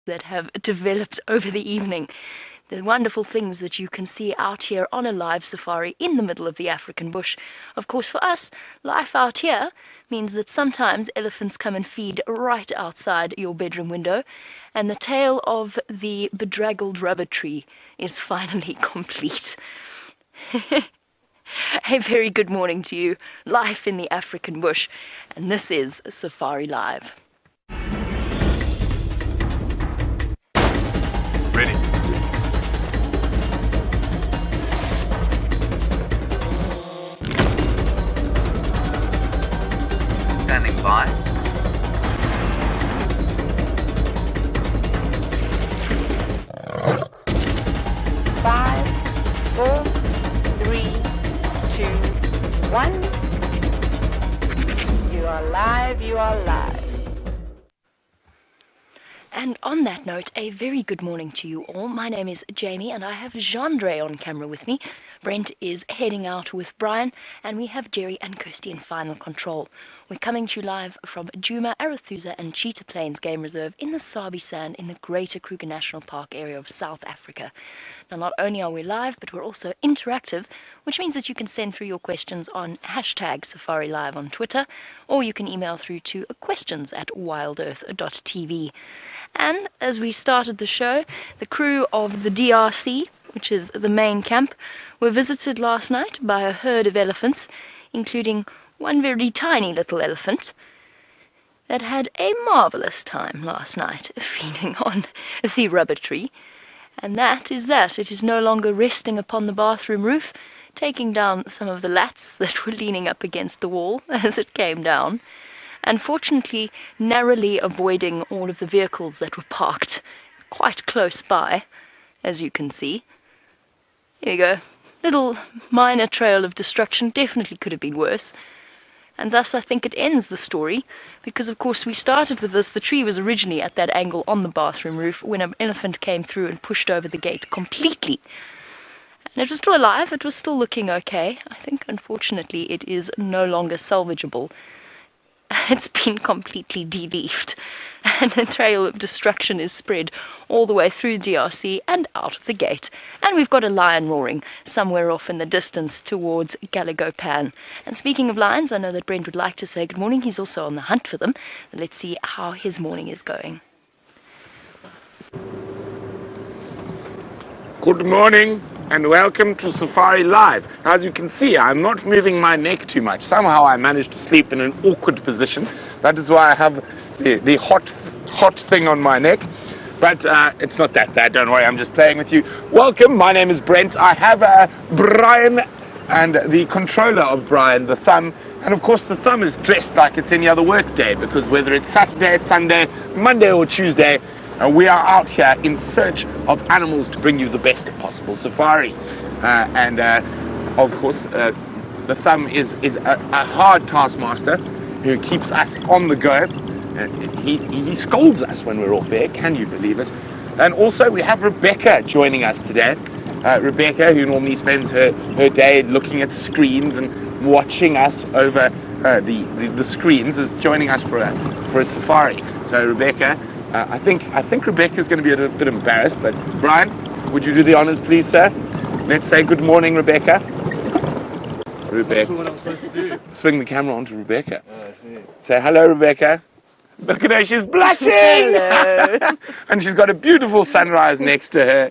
that have developed over the evening. The wonderful things that you can see out here on a live safari in the middle of the African bush. Of course, for us, life out here means that sometimes elephants come and feed right outside your bedroom window, and the tale of the bedraggled rubber tree is finally complete. A very good morning to you, live in the African bush, and this is Safari Live. Ready. Standing by. 5, 4, 3, 2, 1. You are live, you are live. And on that note, a very good morning to you all. My name is Jamie and I have Jean-Dre on camera with me. Brent is heading out with Brian, and we have Jerry and Kirsty in final control. We're coming to you live from Djuma, Arathusa and Cheetah Plains Game Reserve in the Sabi Sand in the Greater Kruger National Park area of South Africa. Now, not only are we live, but we're also interactive, which means that you can send through your questions on hashtag Safari Live on Twitter, or you can email through to questions@WildEarthTV. And as we started the show, the crew of the DRC, which is the main camp, were visited last night by a herd of elephants, including one very tiny little elephant that had a marvelous time last night feeding on the rubber tree. And that is that. It is no longer resting upon the bathroom roof, taking down some of the lats that were leaning up against the wall as it came down, and fortunately narrowly avoiding all of the vehicles that were parked quite close by, as you can see. Here you go. Little minor trail of destruction, definitely could have been worse. And thus I think it ends the story, because of course we started with this. The tree was originally at that angle on the bathroom roof when an elephant came through and pushed over the gate completely. And it was still alive, it was still looking okay. I think unfortunately it is no longer salvageable. It's been completely de-leafed, and the trail of destruction is spread all the way through DRC and out of the gate. And we've got a lion roaring somewhere off in the distance towards Galagopan. And speaking of lions, I know that Brent would like to say good morning. He's also on the hunt for them. Let's see how his morning is going. Good morning and welcome to Safari Live. As you can see, I'm not moving my neck too much. Somehow I managed to sleep in an awkward position. That is why I have the hot thing on my neck. But it's not that bad, don't worry, I'm just playing with you. Welcome, my name is Brent. I have Brian and the controller of Brian, the thumb. And of course the thumb is dressed like it's any other work day, because whether it's Saturday, Sunday, Monday or Tuesday, we are out here in search of animals to bring you the best possible safari. Of course, the thumb is a hard taskmaster who keeps us on the go. He scolds us when we're off air, can you believe it? And also we have Rebecca joining us today. Rebecca, who normally spends her day looking at screens and watching us over the screens, is joining us for a safari. So Rebecca, I think Rebecca's going to be a bit embarrassed, but Brian, would you do the honors, please, sir? Let's say good morning, Rebecca. Rebecca. What I'm supposed to do. Swing the camera onto Rebecca. Oh, I see. Say hello, Rebecca. Look at her, she's blushing! Hello. And she's got a beautiful sunrise next to her.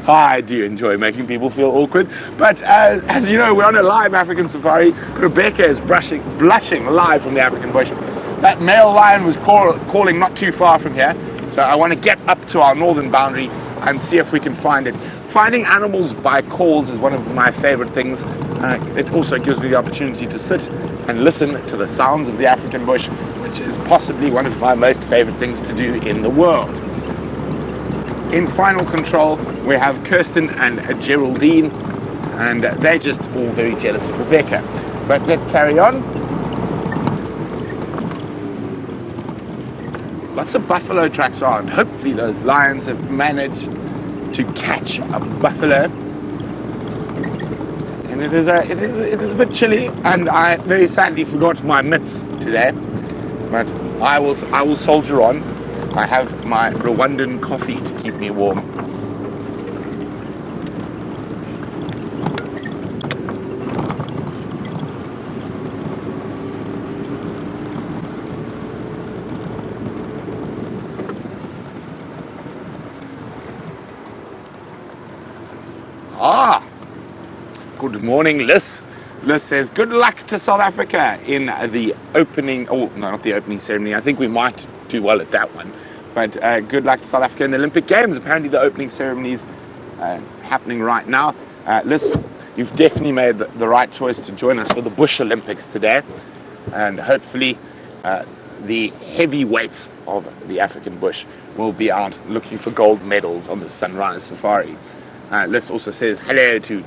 I do enjoy making people feel awkward, but as you know, we're on a live African safari. Rebecca is blushing live from the African bush. That male lion was calling not too far from here, so I want to get up to our northern boundary and see if we can find it. Finding animals by calls is one of my favorite things. It also gives me the opportunity to sit and listen to the sounds of the African bush, which is possibly one of my most favorite things to do in the world. In final control, we have Kirsten and Geraldine, and they're just all very jealous of Rebecca. But let's carry on. Lots of buffalo tracks around. Hopefully those lions have managed to catch a buffalo. And it is a bit chilly, and I very sadly forgot my mitts today. But I will soldier on. I have my Rwandan coffee to keep me warm. Good morning, Liz. Liz says, good luck to South Africa in the opening, oh, no, not the opening ceremony. I think we might do well at that one. But good luck to South Africa in the Olympic Games. Apparently the opening ceremony is happening right now. Liz, you've definitely made the right choice to join us for the Bush Olympics today. And hopefully the heavyweights of the African bush will be out looking for gold medals on the Sunrise Safari. Liz also says hello to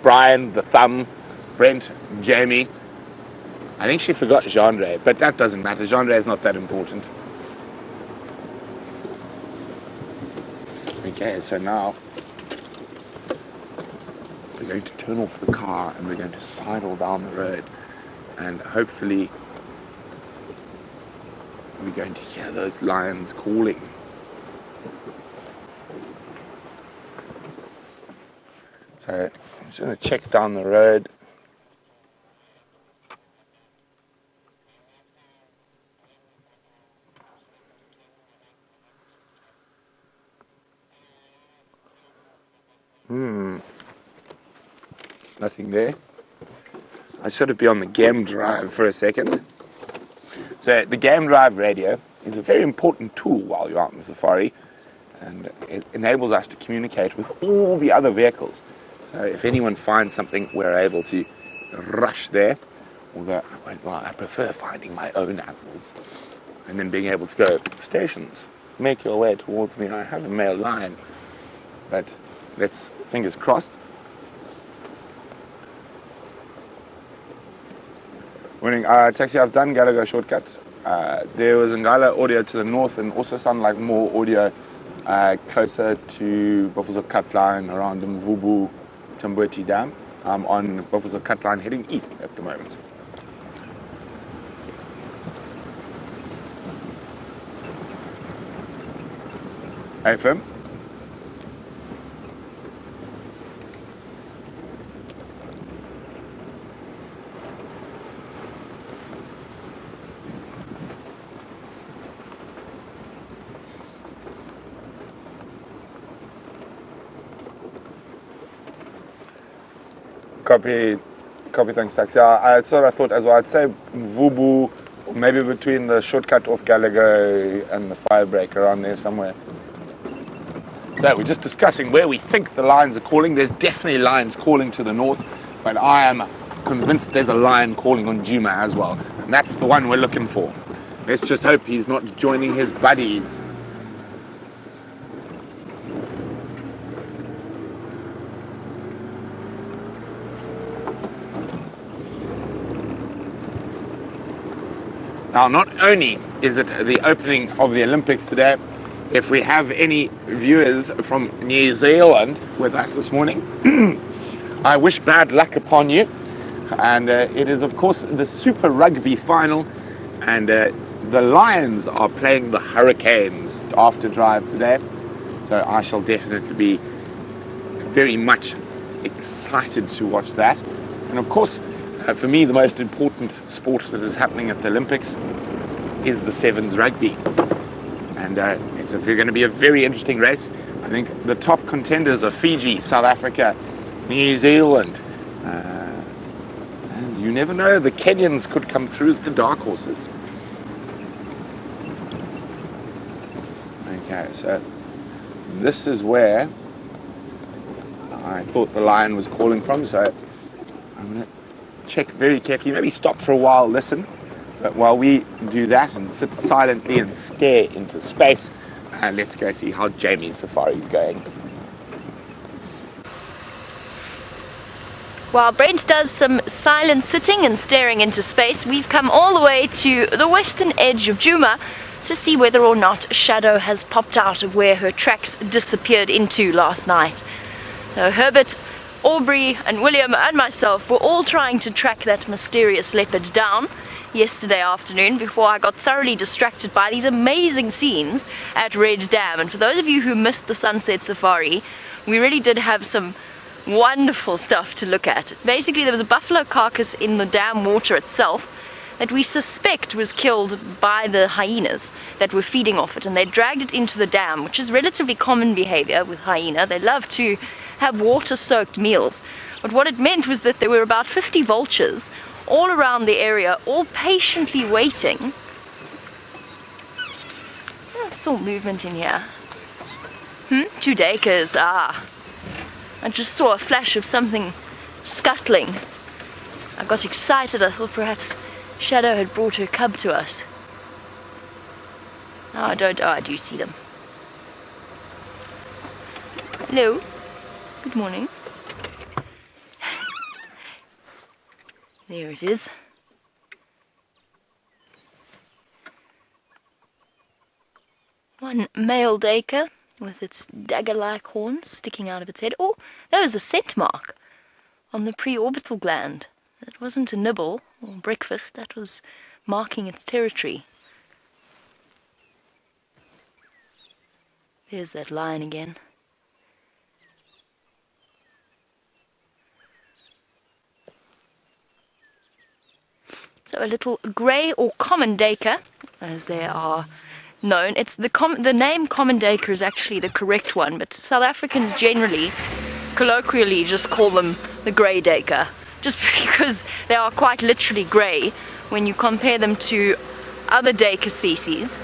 Brian, the Thumb, Brent, Jamie. I think she forgot Genre, but that doesn't matter. Genre is not that important. Okay, so now we're going to turn off the car and we're going to sidle down the road, and hopefully we're going to hear those lions calling. So I'm just going to check down the road. Nothing there. I should be on the game drive for a second. So the game drive radio is a very important tool while you're out in the safari, and it enables us to communicate with all the other vehicles. So if anyone finds something, we're able to rush there. Although, well, I prefer finding my own animals and then being able to go, stations, make your way towards me. I have a male lion, but let's, fingers crossed. Morning, taxi, I've done Gallagher shortcut. There was Ngala audio to the north and also sounded like more audio closer to Buffalo Cut Line around the Mvubu Tamboti Dam. I'm on Buffalo Cut Line heading east at the moment. Hey, Fim. Copy, thanks, taxi. That's what I thought as well. I'd say Mvubu, maybe between the shortcut off Gallagher and the firebreak around there somewhere. So we're just discussing where we think the lions are calling. There's definitely lions calling to the north, but I am convinced there's a lion calling on Djuma as well. And that's the one we're looking for. Let's just hope he's not joining his buddies. Now, not only is it the opening of the Olympics today, if we have any viewers from New Zealand with us this morning, I wish bad luck upon you. And it is, of course, the Super Rugby final, and the Lions are playing the Hurricanes after drive today. So I shall definitely be very much excited to watch that. And of course, for me, the most important sport that is happening at the Olympics is the Sevens rugby. And it's going to be a very interesting race. I think the top contenders are Fiji, South Africa, New Zealand. And you never know, the Kenyans could come through as the dark horses. Okay, so this is where I thought the lion was calling from. So I'm going to check very carefully, maybe stop for a while, listen, but while we do that and sit silently and stare into space, let's go see how Jamie's safari is going. While Brent does some silent sitting and staring into space, we've come all the way to the western edge of Djuma to see whether or not a shadow has popped out of where her tracks disappeared into last night. Now, Herbert, Aubrey and William and myself were all trying to track that mysterious leopard down. yesterday afternoon before I got thoroughly distracted by these amazing scenes at Red Dam. And for those of you who missed the sunset safari, we really did have some wonderful stuff to look at. Basically, there was a buffalo carcass in the dam water itself that we suspect was killed by the hyenas that were feeding off it, and they dragged it into the dam, which is relatively common behavior with hyena. They love to have water-soaked meals. But what it meant was that there were about 50 vultures all around the area, all patiently waiting. I saw movement in here. 2 dakers, I just saw a flash of something scuttling. I got excited, I thought perhaps Shadow had brought her cub to us. No, I don't. Oh, I do see them. Hello. Good morning. There it is. One male daker with its dagger-like horns sticking out of its head. Oh, that was a scent mark on the preorbital gland. That wasn't a nibble or breakfast, that was marking its territory. There's that lion again. So a little grey or common daker, as they are known. It's the name common daker is actually the correct one, but South Africans generally, colloquially, just call them the grey daker, just because they are quite literally grey when you compare them to other daker species,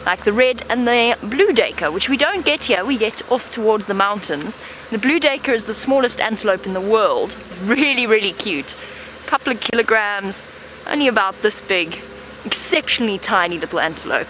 like the red and the blue daker, which we don't get here. We get off towards the mountains. The blue daker is the smallest antelope in the world. Really, really cute. Couple of kilograms, only about this big, exceptionally tiny little antelope.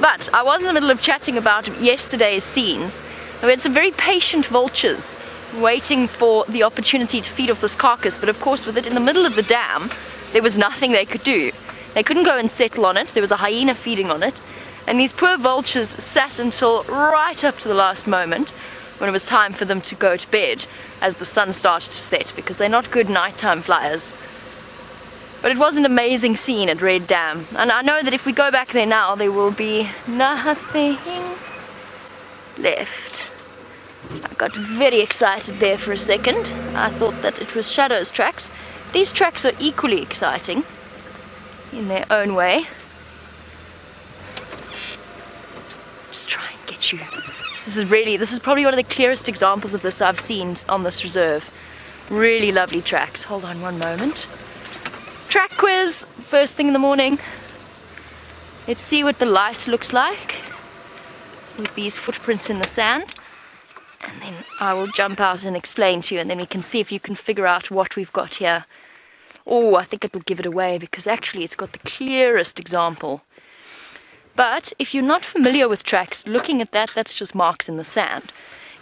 But I was in the middle of chatting about yesterday's scenes. We had some very patient vultures waiting for the opportunity to feed off this carcass, but of course with it in the middle of the dam, there was nothing they could do. They couldn't go and settle on it. There was a hyena feeding on it, and these poor vultures sat until right up to the last moment when it was time for them to go to bed as the sun started to set, because they're not good nighttime flyers. But it was an amazing scene at Red Dam, and I know that if we go back there now, there will be nothing left. I got very excited there for a second. I thought that it was Shadow's tracks. These tracks are equally exciting in their own way. Just try and get you. This is probably one of the clearest examples of this I've seen on this reserve. Really lovely tracks. Hold on one moment. Track quiz, first thing in the morning. Let's see what the light looks like with these footprints in the sand. And then I will jump out and explain to you, and then we can see if you can figure out what we've got here. Oh, I think it'll give it away, because actually it's got the clearest example. But if you're not familiar with tracks, looking at that, that's just marks in the sand.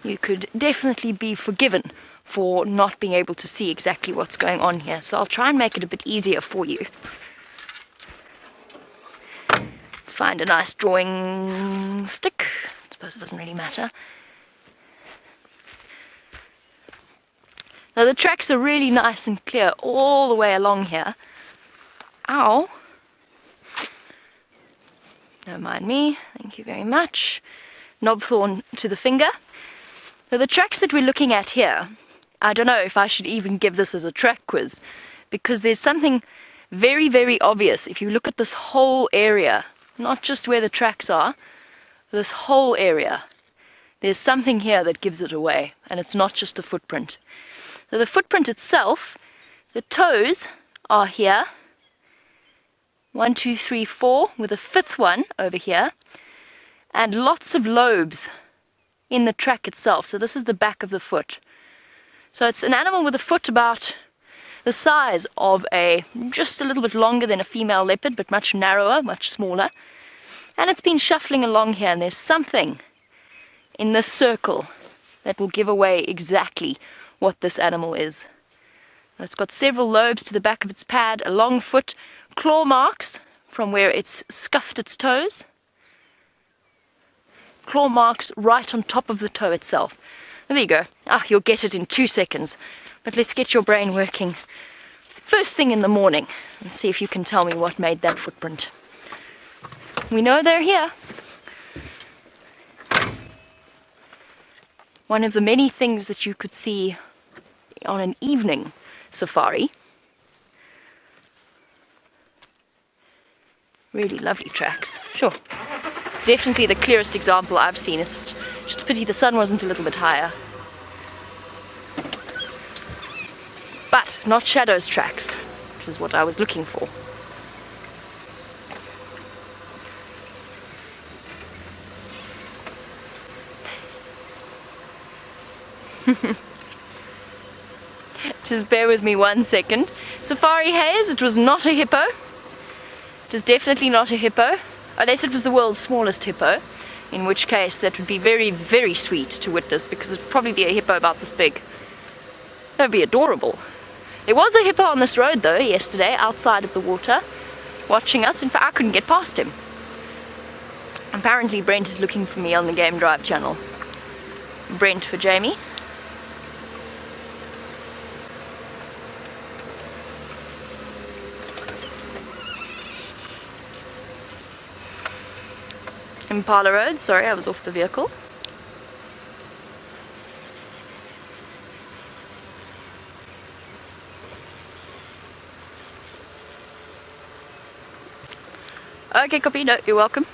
You could definitely be forgiven for not being able to see exactly what's going on here. So I'll try and make it a bit easier for you. Let's find a nice drawing stick. I suppose it doesn't really matter. Now the tracks are really nice and clear all the way along here. Ow! Don't mind me, thank you very much. Knobthorn to the finger. So the tracks that we're looking at here, I don't know if I should even give this as a track quiz, because there's something very, very obvious if you look at this whole area, not just where the tracks are, this whole area. There's something here that gives it away, and it's not just a footprint. So the footprint itself, the toes are here. 1, 2, 3, 4, with a fifth one over here, and lots of lobes in the track itself. So this is the back of the foot. So it's an animal with a foot about the size of just a little bit longer than a female leopard, but much narrower, much smaller. And it's been shuffling along here, and there's something in this circle that will give away exactly what this animal is. It's got several lobes to the back of its pad, a long foot, claw marks from where it's scuffed its toes, claw marks right on top of the toe itself. There you go. You'll get it in 2 seconds. But let's get your brain working first thing in the morning and see if you can tell me what made that footprint. We know they're here. One of the many things that you could see on an evening safari. Really lovely tracks. Sure. It's definitely the clearest example I've seen. It's just a pity the sun wasn't a little bit higher. But not Shadow's tracks, which is what I was looking for. Just bear with me 1 second. Safari Haze, it was not a hippo. It is definitely not a hippo, unless it was the world's smallest hippo, in which case that would be very, very sweet to witness, because it would probably be a hippo about this big. That would be adorable. There was a hippo on this road though yesterday, outside of the water, watching us. In fact, I couldn't get past him. Apparently Brent is looking for me on the Game Drive channel. Brent for Jamie. Impala Road, sorry, I was off the vehicle. Okay, copy, no, you're welcome.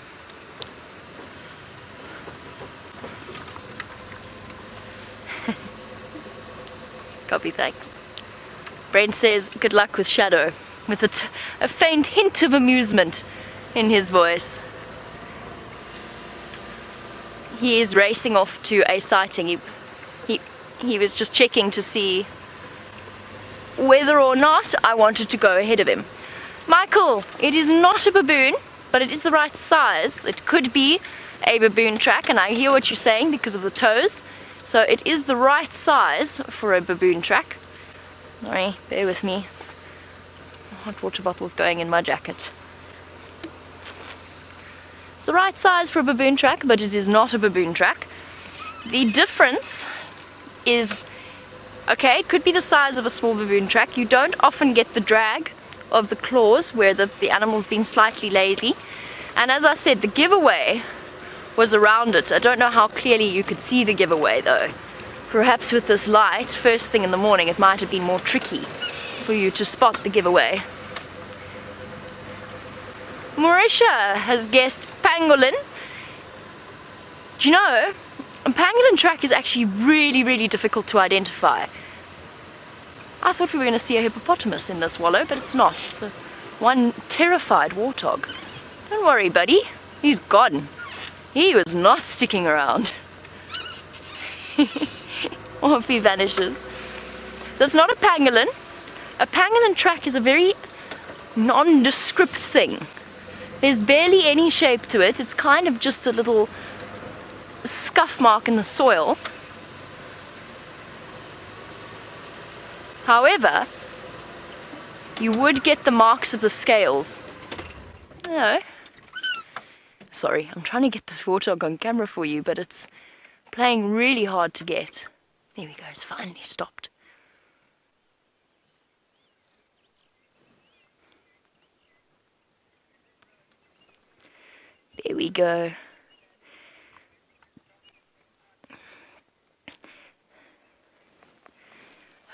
Copy, thanks. Brent says, good luck with Shadow, with a faint hint of amusement in his voice. He is racing off to a sighting. He was just checking to see whether or not I wanted to go ahead of him. Michael, it is not a baboon, but it is the right size. It could be a baboon track, and I hear what you're saying because of the toes. So it is the right size for a baboon track. Sorry, bear with me. Hot water bottle's going in my jacket. It's the right size for a baboon track, but it is not a baboon track. The difference is, okay, it could be the size of a small baboon track. You don't often get the drag of the claws where the animal's been slightly lazy. And as I said, the giveaway was around it. I don't know how clearly you could see the giveaway though. Perhaps with this light, first thing in the morning, it might have been more tricky for you to spot the giveaway. Marisha has guessed pangolin. Do you know, a pangolin track is actually really, really difficult to identify. I thought we were going to see a hippopotamus in this wallow, but it's not. It's one terrified warthog. Don't worry, buddy. He's gone. He was not sticking around. Off he vanishes. So it's not a pangolin. A pangolin track is a very nondescript thing. There's barely any shape to it. It's kind of just a little scuff mark in the soil. However, you would get the marks of the scales. No. Sorry, I'm trying to get this warthog on camera for you, but it's playing really hard to get. There we go, it's finally stopped. There we go.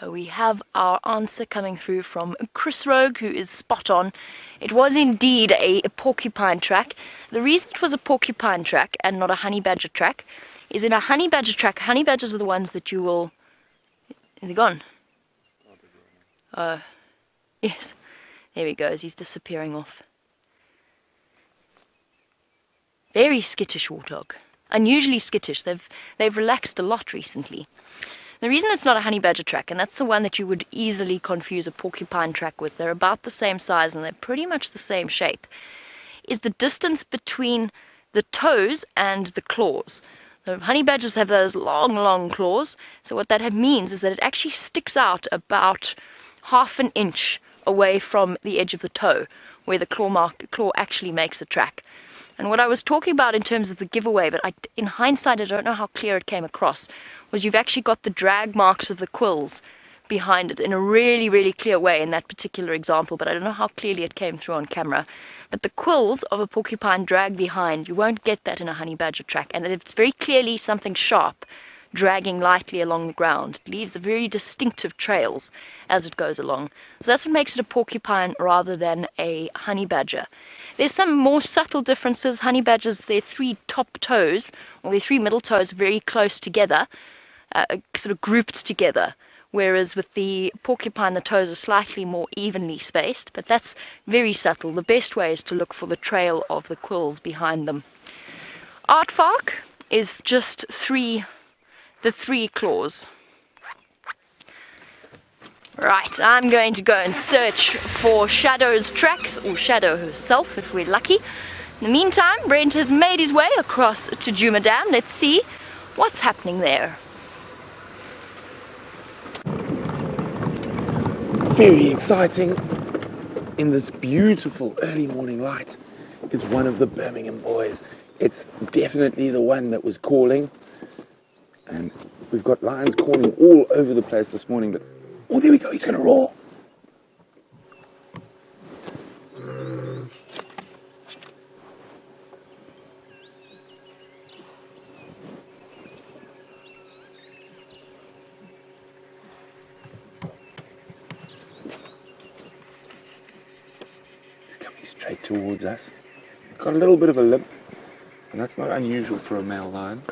We have our answer coming through from Chris Rogue, who is spot on. It was indeed a porcupine track. The reason it was a porcupine track and not a honey badger track is in a honey badger track, honey badgers are the ones that you will... Is he gone? Yes. There he goes, he's disappearing off. Very skittish warthog. Unusually skittish. They've relaxed a lot recently. The reason it's not a honey badger track, and that's the one that you would easily confuse a porcupine track with, they're about the same size and they're pretty much the same shape, is the distance between the toes and the claws. The honey badgers have those long, long claws, so what that means is that it actually sticks out about half an inch away from the edge of the toe, where the claw actually makes a track. And what I was talking about in terms of the giveaway, but in hindsight I don't know how clear it came across, was you've actually got the drag marks of the quills behind it in a really, really clear way in that particular example, but I don't know how clearly it came through on camera. But the quills of a porcupine drag behind, you won't get that in a honey badger track, and it's very clearly something sharp dragging lightly along the ground. It leaves very distinctive trails as it goes along. So that's what makes it a porcupine rather than a honey badger. There's some more subtle differences. Honey badgers, their 3 top toes, or their 3 middle toes, are very close together, sort of grouped together. Whereas with the porcupine, the toes are slightly more evenly spaced, but that's very subtle. The best way is to look for the trail of the quills behind them. Aardvark is just the 3 claws. Right, I'm going to go and search for Shadow's tracks, or Shadow herself if we're lucky. In the meantime, Brent has made his way across to Djuma Dam. Let's see what's happening there. Very exciting. In this beautiful early morning light is one of the Birmingham Boys. It's definitely the one that was calling. And we've got lions calling all over the place this morning, but oh, there we go, he's going to roar. He's coming straight towards us. Got a little bit of a limp, and that's not unusual for a male lion.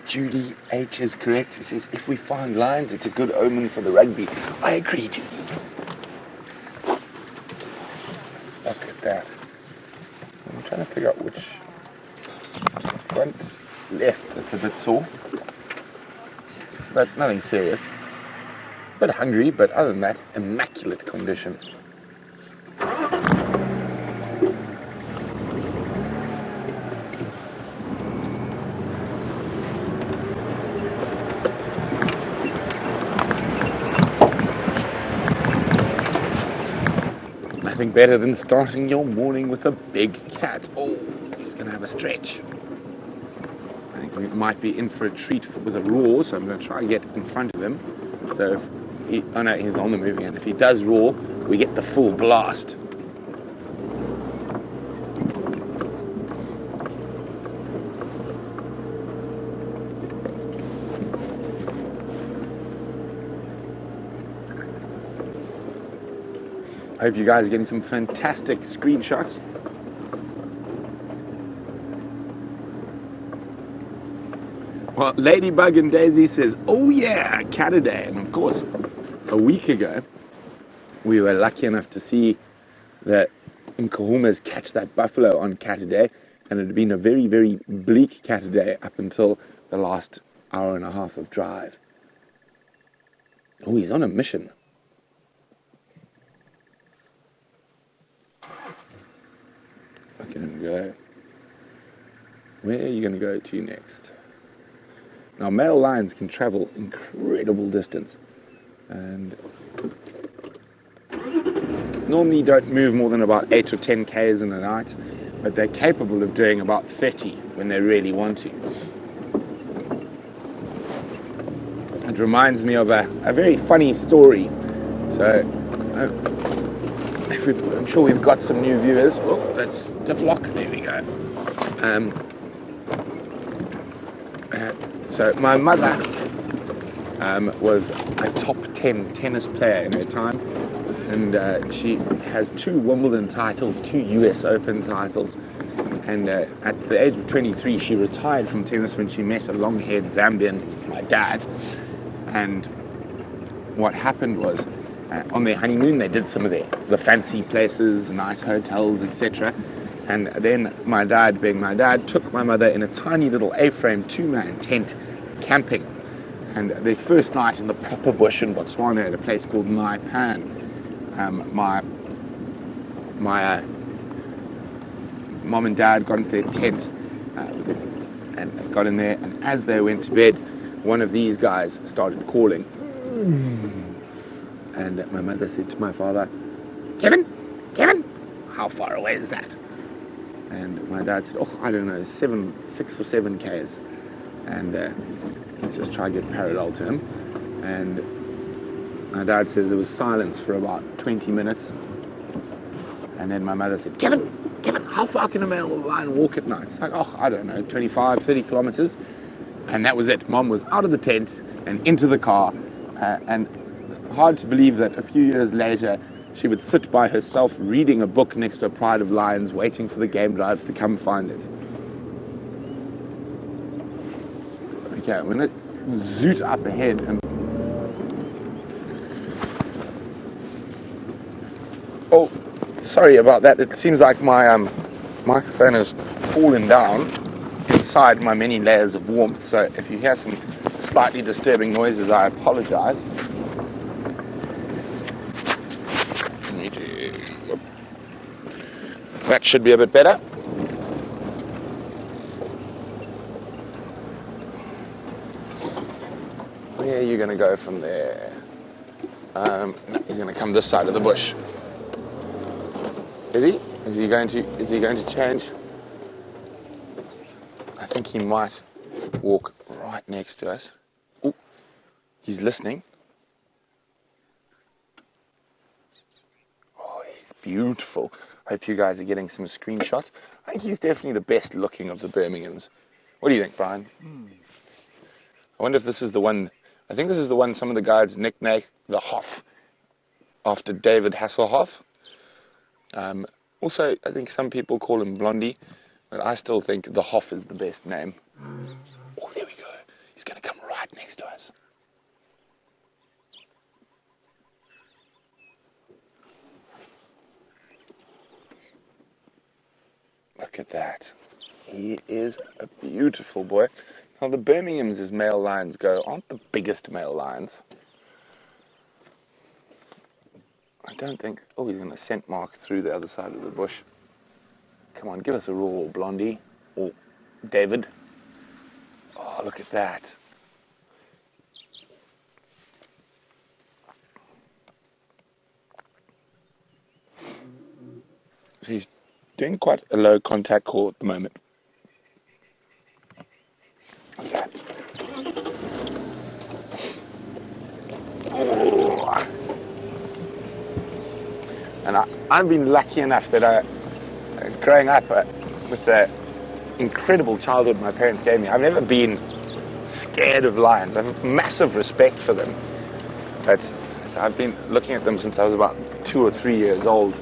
Judy H is correct. He says, if we find lions, it's a good omen for the rugby. I agree, Judy. Look at that. I'm trying to figure out which front, left, that's a bit sore. But nothing serious. A bit hungry, but other than that, immaculate condition. Nothing better than starting your morning with a big cat. Oh, he's going to have a stretch. I think we might be in for a treat with a roar, so I'm going to try and get in front of him. So if he, oh no, he's on the moving end. If he does roar, we get the full blast. I hope you guys are getting some fantastic screenshots. Well, Ladybug and Daisy says, oh yeah, Cataday. And of course, a week ago, we were lucky enough to see the Nkuhumas catch that buffalo on Cataday. And it had been a very, very bleak Cataday up until the last hour and a half of drive. Oh, he's on a mission. Look at him go. Where are you going to go to next? Now, male lions can travel incredible distance, and normally don't move more than about 8 or 10 k's in a night, but they're capable of doing about 30 when they really want to. It reminds me of a very funny story. So, I'm sure we've got some new viewers. Oh, that's the flock. There we go. So my mother was a top 10 tennis player in her time, and she has 2 Wimbledon titles, 2 US Open titles, and at the age of 23 she retired from tennis when she met a long-haired Zambian, my dad. And what happened was, on their honeymoon they did some of the fancy places, nice hotels, etc. And then my dad, being my dad, took my mother in a tiny little A-frame 2-man tent camping. And their first night in the proper bush in Botswana at a place called Pan, my mom and dad got into their tent and got in there, and as they went to bed, one of these guys started calling. And my mother said to my father, Kevin, how far away is that? And my dad said, oh, I don't know, 6 or 7 Ks. And let's just try to get parallel to him. And my dad says there was silence for about 20 minutes. And then my mother said, Kevin, how far can a male lion walk at night? It's like, oh, I don't know, 25, 30 kilometers. And that was it. Mom was out of the tent and into the car. And hard to believe that a few years later, she would sit by herself reading a book next to a pride of lions, waiting for the game drives to come find it. Okay, I'm going to zoot up ahead and... Oh, sorry about that. It seems like my microphone has fallen down inside my many layers of warmth. So if you hear some slightly disturbing noises, I apologize. That should be a bit better. Where are you going to go from there? No, he's going to come this side of the bush. Is he? Is he going to change? I think he might walk right next to us. Oh, he's listening. Oh, he's beautiful. Hope you guys are getting some screenshots. I think he's definitely the best looking of the Birminghams. What do you think, Brian? I wonder if this is the one. I think this is the one some of the guides nicknamed the Hoff after David Hasselhoff. Also, I think some people call him Blondie, but I still think the Hoff is the best name. Oh, there we go. He's going to come right next to us. Look at that. He is a beautiful boy. Now, the Birminghams, as male lions go, aren't the biggest male lions. I don't think... Oh, he's going to scent mark through the other side of the bush. Come on, give us a roar, Blondie. Or David. Oh, look at that. So he's doing quite a low contact call at the moment. Okay. Oh. And I've been lucky enough that growing up with the incredible childhood my parents gave me, I've never been scared of lions. I have massive respect for them. But so I've been looking at them since I was about 2 or 3 years old.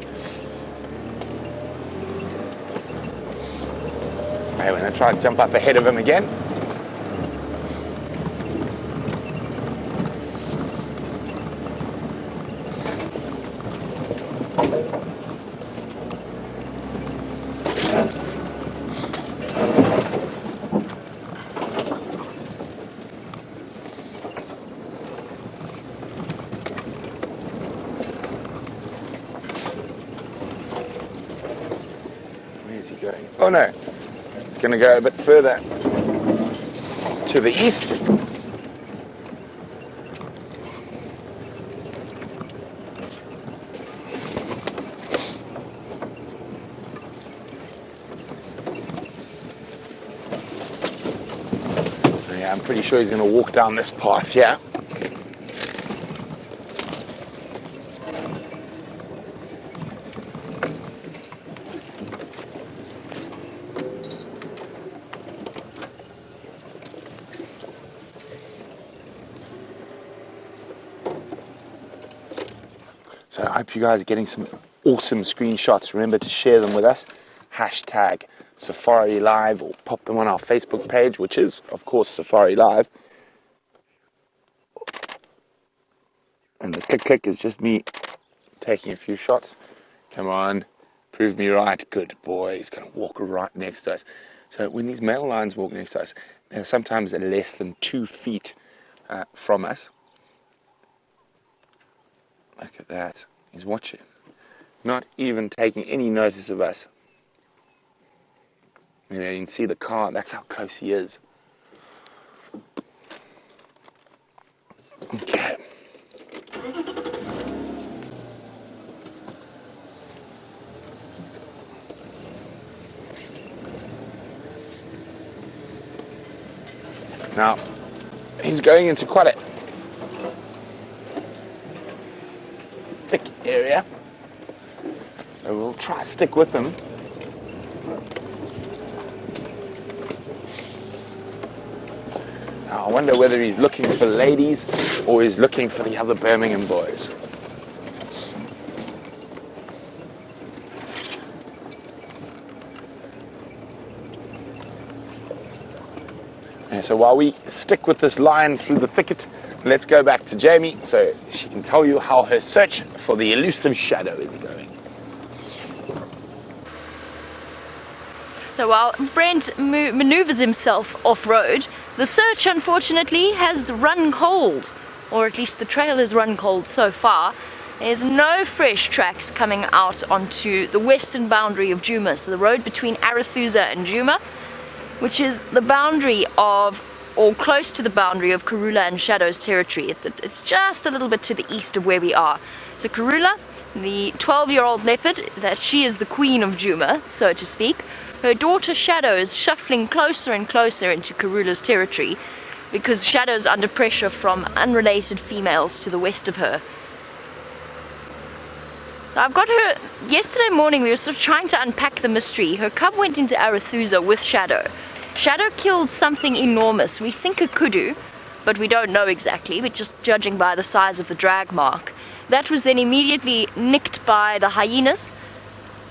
Okay, we're going to try and jump up ahead of him again. Where's he going? Oh no. Going to go a bit further to the east. Yeah, I'm pretty sure he's going to walk down this path here. So I hope you guys are getting some awesome screenshots. Remember to share them with us. Hashtag Safari Live, or pop them on our Facebook page, which is, of course, Safari Live. And the click is just me taking a few shots. Come on, prove me right. Good boy. He's going to walk right next to us. So when these male lions walk next to us, they're sometimes less than 2 feet from us. Look at that. He's watching. Not even taking any notice of us. You know, you can see the car. That's how close he is. Okay. Now, he's going into quite a thick area. So we'll try to stick with him. Now, I wonder whether he's looking for ladies or he's looking for the other Birmingham boys. And so while we stick with this lion through the thicket, let's go back to Jamie so she can tell you how her search for the elusive shadow is going. So while Brent maneuvers himself off-road, the search unfortunately has run cold, or at least the trail has run cold so far. There's no fresh tracks coming out onto the western boundary of Djuma, so the road between Arathusa and Djuma, which is the boundary of, or close to the boundary of Karula and Shadow's territory. It's just a little bit to the east of where we are. So Karula, the 12-year-old leopard, that she is the queen of Djuma, so to speak. Her daughter Shadow is shuffling closer and closer into Karula's territory because Shadow's under pressure from unrelated females to the west of her. I've got her, yesterday morning we were sort of trying to unpack the mystery. Her cub went into Arathusa with Shadow. Shadow killed something enormous. We think a kudu, but we don't know exactly, but just judging by the size of the drag mark. That was then immediately nicked by the hyenas,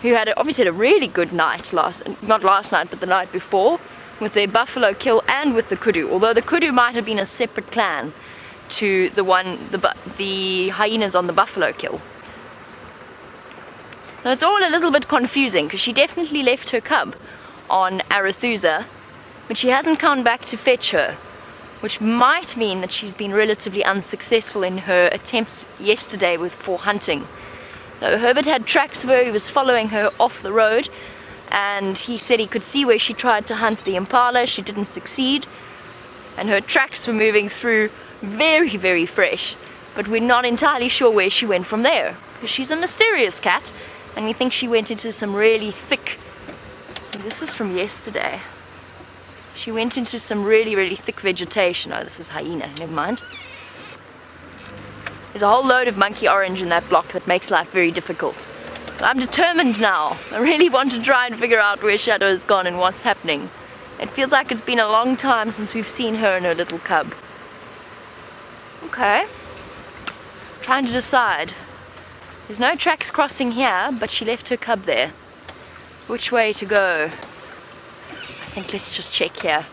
who had obviously had a really good night not last night, but the night before, with their buffalo kill and with the kudu, although the kudu might have been a separate clan to the hyenas on the buffalo kill. So it's all a little bit confusing, because she definitely left her cub on Arathusa, but she hasn't come back to fetch her, which might mean that she's been relatively unsuccessful in her attempts yesterday for hunting. So Herbert had tracks where he was following her off the road, and he said he could see where she tried to hunt the Impala. She didn't succeed, and her tracks were moving through very, very fresh, but we're not entirely sure where she went from there. She's a mysterious cat, and we think she went into some really thick, this is from yesterday, she went into some really, really thick vegetation. Oh, this is hyena, never mind. There's a whole load of monkey orange in that block that makes life very difficult. So I'm determined now. I really want to try and figure out where Shadow has gone and what's happening. It feels like it's been a long time since we've seen her and her little cub. Okay. Trying to decide. There's no tracks crossing here, but she left her cub there. Which way to go? I think let's just check here,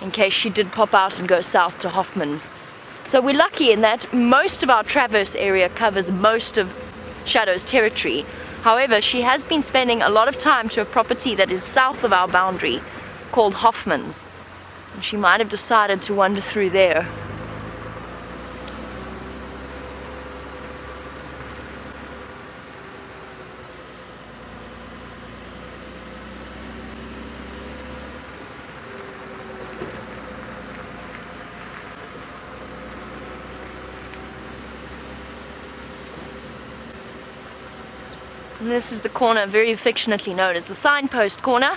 in case she did pop out and go south to Hoffman's. So we're lucky in that most of our traverse area covers most of Shadow's territory. However, she has been spending a lot of time to a property that is south of our boundary called Hoffman's. And she might have decided to wander through there. And this is the corner very affectionately known as the signpost corner,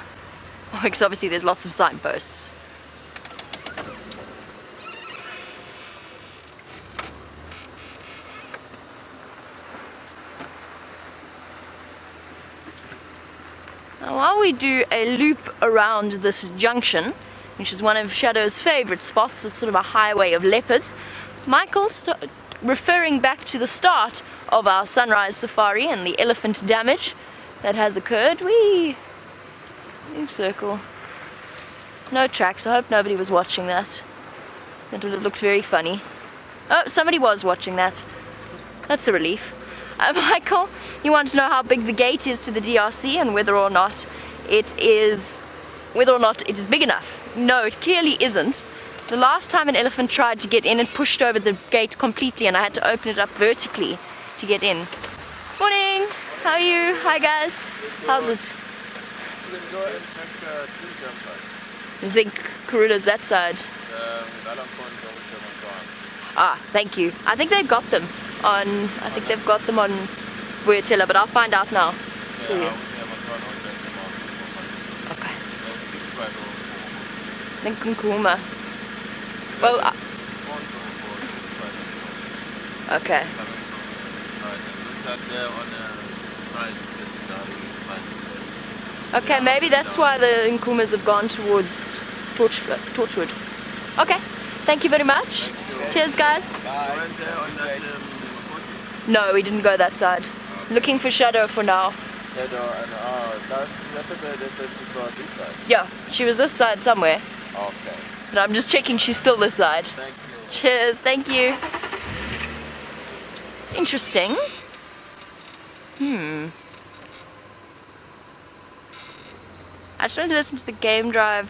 because obviously there's lots of signposts. Now while we do a loop around this junction, which is one of Shadow's favorite spots, it's sort of a highway of leopards, Michael referring back to the start of our sunrise safari and the elephant damage that has occurred. New circle. No tracks. I hope nobody was watching that. That would have looked very funny. Oh, somebody was watching that. That's a relief. Michael, you want to know how big the gate is to the DRC and whether or not it is big enough. No, it clearly isn't. The last time an elephant tried to get in, it pushed over the gate completely and I had to open it up vertically to get in. Morning! How are you? Hi guys. How's it? You think Karula's that side? Ah, thank you. I think they've got them on Boyatella, but I'll find out now for you. Okay. I think Nkuma. Well, okay. Okay, maybe that's why the Nkumas have gone towards Torchwood. Okay, thank you very much. Cheers, guys. No, we didn't go that side. Looking for Shadow for now. Yeah, she was this side somewhere. Okay. But I'm just checking she's still this side. Thank you. Cheers, thank you. It's interesting. I just wanted to listen to the Game Drive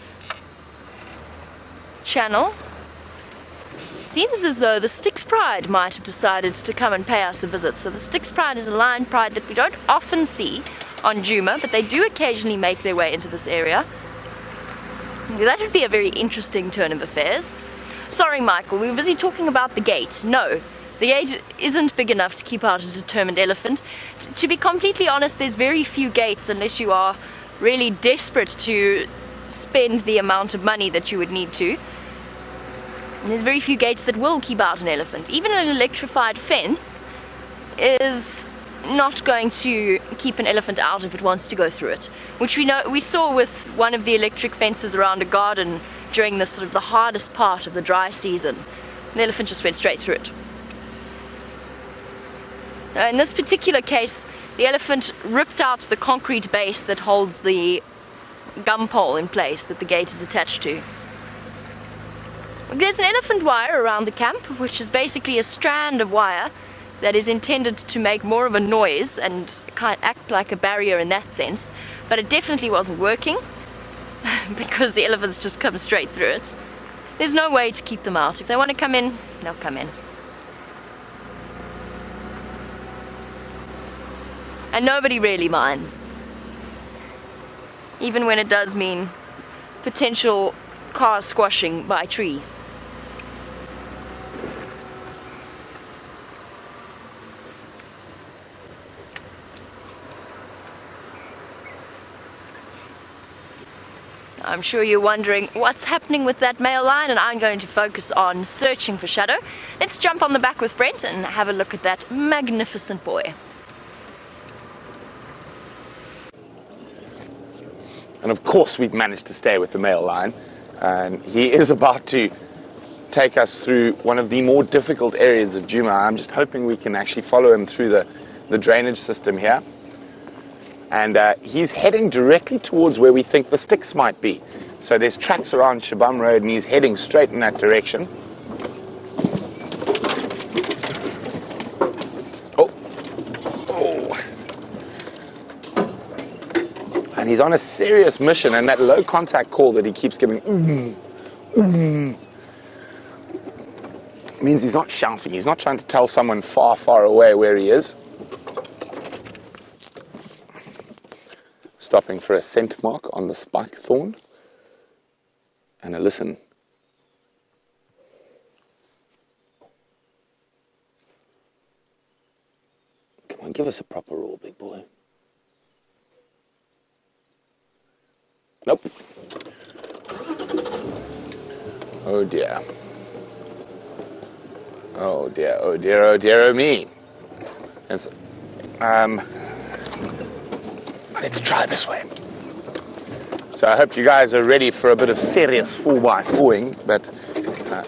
channel. Seems as though the Styx Pride might have decided to come and pay us a visit. So the Styx Pride is a lion pride that we don't often see on Djuma, but they do occasionally make their way into this area. That would be a very interesting turn of affairs. Sorry, Michael, we were busy talking about the gate. No, the gate isn't big enough to keep out a determined elephant. To be completely honest, there's very few gates unless you are really desperate to spend the amount of money that you would need to. And there's very few gates that will keep out an elephant. Even an electrified fence is not going to keep an elephant out if it wants to go through it, which we saw with one of the electric fences around a garden during the sort of the hardest part of the dry season. The elephant just went straight through it. In this particular case, the elephant ripped out the concrete base that holds the gum pole in place that the gate is attached to. There's an elephant wire around the camp, which is basically a strand of wire that is intended to make more of a noise and kind of act like a barrier in that sense, but it definitely wasn't working because the elephants just come straight through it. There's no way to keep them out. If they want to come in, they'll come in. And nobody really minds, even when it does mean potential car squashing by a tree. I'm sure you're wondering what's happening with that male lion, and I'm going to focus on searching for Shadow. Let's jump on the back with Brent and have a look at that magnificent boy. And of course we've managed to stay with the male lion, and he is about to take us through one of the more difficult areas of Djuma. I'm just hoping we can actually follow him through the drainage system here. And he's heading directly towards where we think the Styx might be. So there's tracks around Shabam Road, and he's heading straight in that direction. And he's on a serious mission, and that low contact call that he keeps giving means he's not shouting. He's not trying to tell someone far, far away where he is. Stopping for a scent mark on the spike thorn. And a listen. Come on, give us a proper roar, big boy. Nope. Oh dear. Oh dear, oh dear, oh dear, oh me. And so, let's try this way. So I hope you guys are ready for a bit of serious 4x4ing, but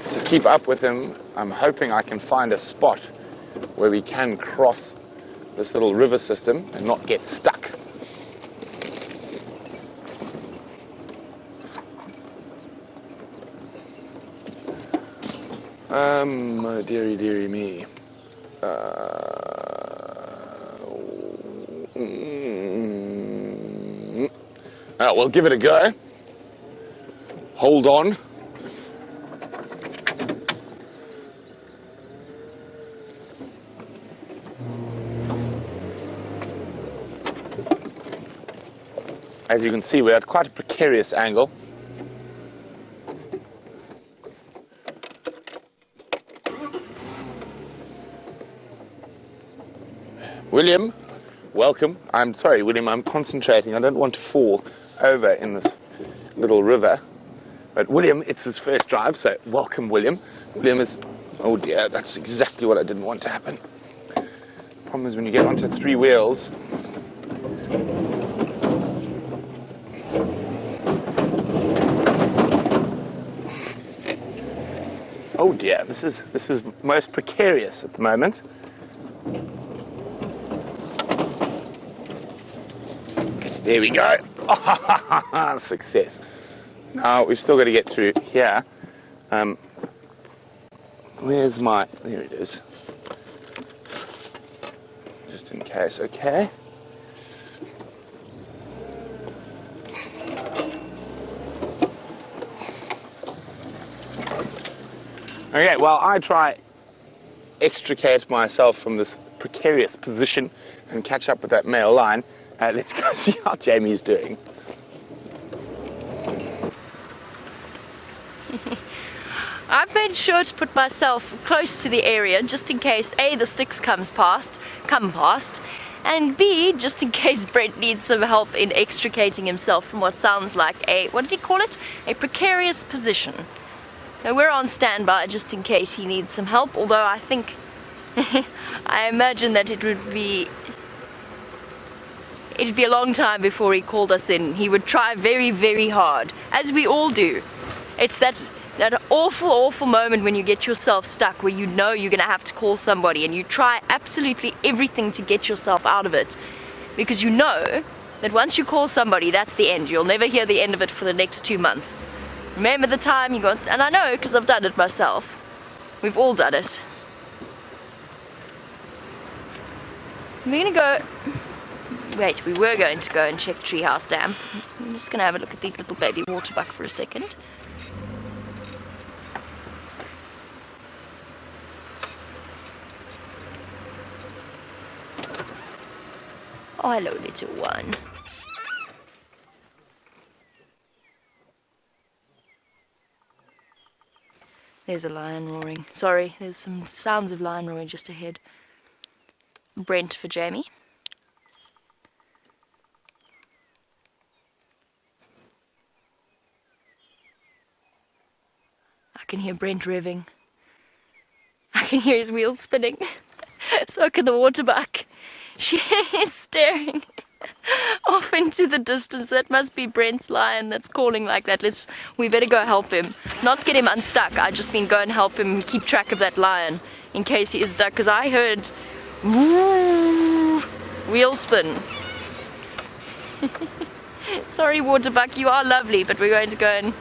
to keep up with him, I'm hoping I can find a spot where we can cross this little river system and not get stuck. Oh dearie, dearie me. We'll give it a go. Hold on. As you can see, we're at quite a precarious angle. William, welcome. I'm sorry, William, I'm concentrating. I don't want to fall over in this little river. But William, it's his first drive, so welcome, William. William is, oh dear, that's exactly what I didn't want to happen. Problem is when you get onto 3 wheels, oh dear, this is most precarious at the moment. There we go. Success. Now we've still got to get through here. Where's my... There it is. Just in case, okay. Okay, well, I try extricate myself from this precarious position and catch up with that male line. Let's go see how Jamie's doing. I've made sure to put myself close to the area just in case A, the sticks come past, and B, just in case Brent needs some help in extricating himself from what sounds like a, what did he call it? A precarious position. So we're on standby just in case he needs some help, although I think, I imagine that it'd be a long time before he called us in. He would try very, very hard, as we all do. It's that awful moment when you get yourself stuck, where you know you're going to have to call somebody and you try absolutely everything to get yourself out of it, because you know that once you call somebody, that's the end. You'll never hear the end of it for the next 2 months. Remember the time you got, and I know because I've done it myself. We've all done it. We're going to go... Wait, we were going to go and check Treehouse Dam. I'm just going to have a look at these little baby waterbuck for a second. Oh, hello, little one. There's a lion roaring. Sorry, there's some sounds of lion roaring just ahead. Brent for Jamie. I can hear Brent revving. I can hear his wheels spinning. So can the waterbuck. She is staring off into the distance. That must be Brent's lion that's calling like that. We better go help him. Not get him unstuck. I just mean go and help him keep track of that lion in case he is stuck. Because I heard woo, wheel spin. Sorry, waterbuck, you are lovely, but we're going to go and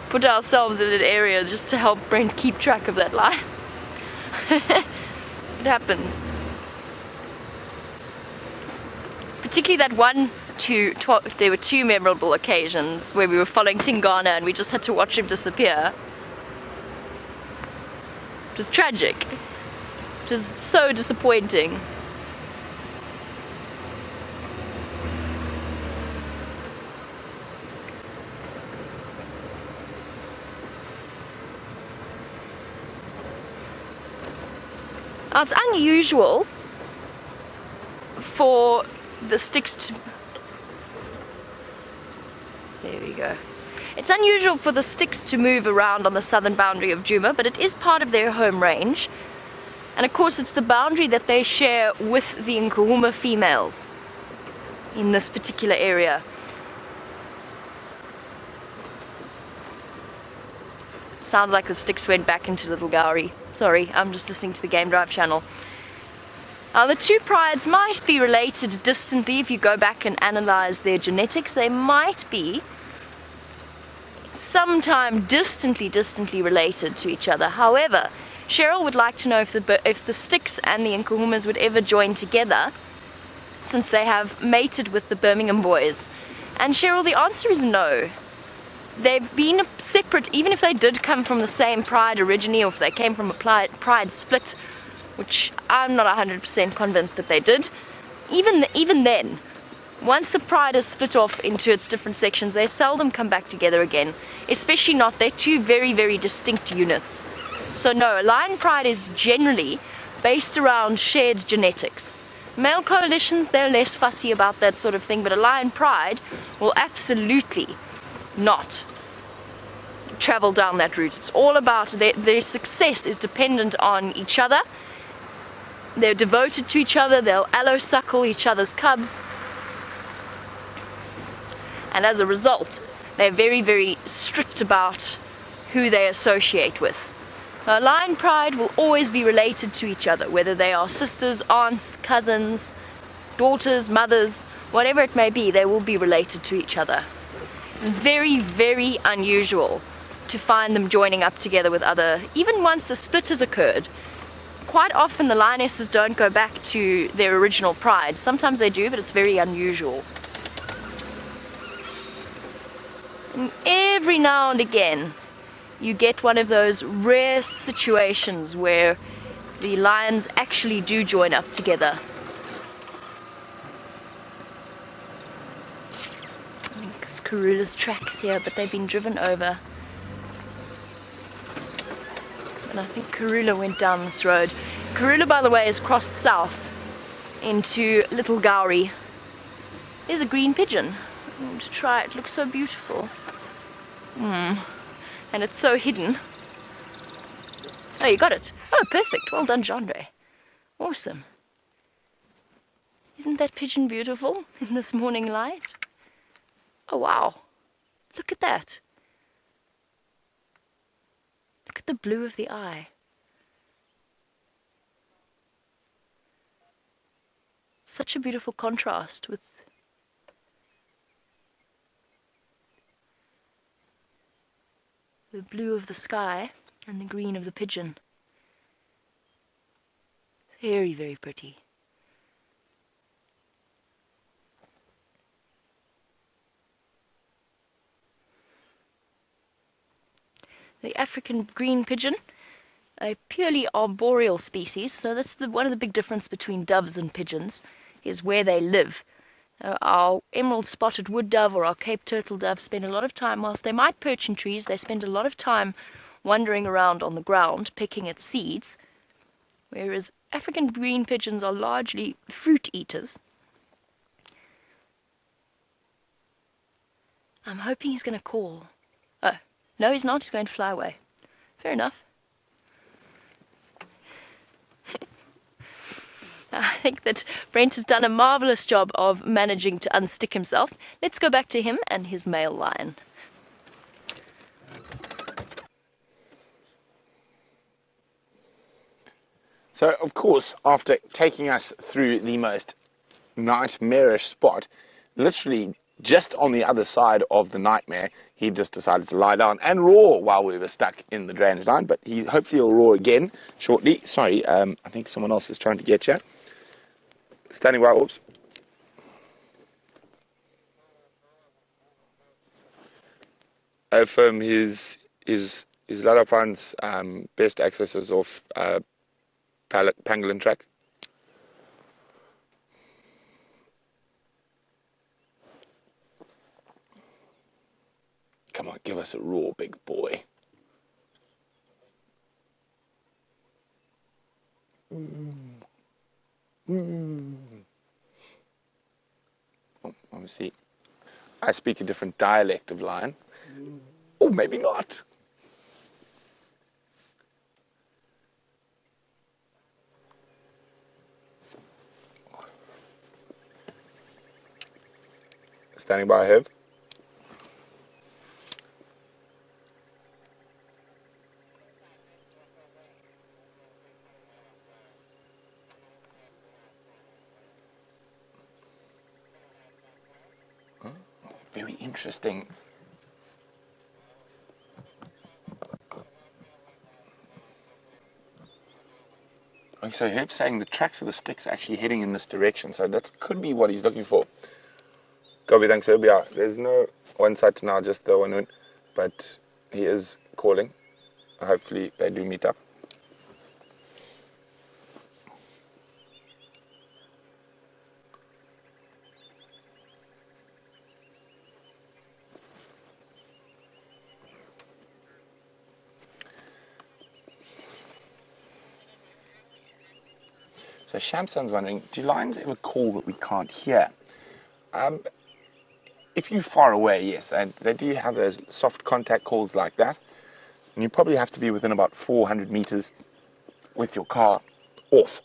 put ourselves in an area just to help Brent keep track of that lion. It happens. Particularly that there were 2 memorable occasions where we were following Tingana and we just had to watch him disappear. It was tragic. It was so disappointing. Now, it's unusual for the sticks to... There we go. It's unusual for the sticks to move around on the southern boundary of Djuma, but it is part of their home range. And of course it's the boundary that they share with the Nkuhuma females in this particular area. Sounds like the sticks went back into Little Gowrie. Sorry, I'm just listening to the Game Drive channel. The 2 prides might be related distantly if you go back and analyze their genetics. They might be sometime distantly related to each other. However, Cheryl would like to know if the sticks and the Nkuhumas would ever join together, since they have mated with the Birmingham Boys. And Cheryl, the answer is no. They've been separate, even if they did come from the same pride originally, or if they came from a pride split, which I'm not 100% convinced that they did. Even then, once a pride is split off into its different sections, they seldom come back together again, especially not, they're 2 very, very distinct units. So no, a lion pride is generally based around shared genetics. Male coalitions, they're less fussy about that sort of thing, but a lion pride will absolutely not travel down that route. It's all about their success is dependent on each other. They're devoted to each other. They'll allo-suckle each other's cubs. And as a result, they're very, very strict about who they associate with. Now, lion pride will always be related to each other, whether they are sisters, aunts, cousins, daughters, mothers, whatever it may be, they will be related to each other. Very, very unusual to find them joining up together with other, even once the split has occurred. Quite often the lionesses don't go back to their original pride. Sometimes they do, but it's very unusual. And every now and again you get one of those rare situations where the lions actually do join up together. I think it's Karula's tracks here, but they've been driven over. And I think Karula went down this road. Karula, by the way, has crossed south into Little Gowrie. There's a green pigeon. I'm going to try it. It looks so beautiful. And it's so hidden. Oh, you got it. Oh, perfect. Well done, Jandre. Awesome. Isn't that pigeon beautiful in this morning light? Oh, wow. Look at that. Look at the blue of the eye. Such a beautiful contrast with the blue of the sky and the green of the pigeon. Very, very pretty. The African green pigeon, a purely arboreal species, so that's one of the big difference between doves and pigeons, is where they live. Our emerald spotted wood dove or our Cape turtle dove spend a lot of time, whilst they might perch in trees, they spend a lot of time wandering around on the ground, pecking at seeds, whereas African green pigeons are largely fruit eaters. I'm hoping he's going to call. Oh, no he's not, he's going to fly away. Fair enough. I think that Brent has done a marvellous job of managing to unstick himself. Let's go back to him and his male lion. So, of course, after taking us through the most nightmarish spot, literally just on the other side of the nightmare, he just decided to lie down and roar while we were stuck in the drainage line. But hopefully he'll roar again shortly. Sorry, I think someone else is trying to get you. Standing by, oops. From his Lalapan's best accesses off Pangolin track. Come on, give us a roar, big boy. Oh, obviously, I speak a different dialect of lion. Or maybe not. Standing by, Herb. Very interesting. Okay, so Herb's saying the tracks of the sticks are actually heading in this direction, so that could be what he's looking for. Copy, thanks Herb. Yeah, there's no one sight now, just the one, but he is calling. Hopefully they do meet up. So Shamsan's wondering, do lions ever call that we can't hear? if you're far away, yes, and they do have those soft contact calls like that. And you probably have to be within about 400 meters with your car off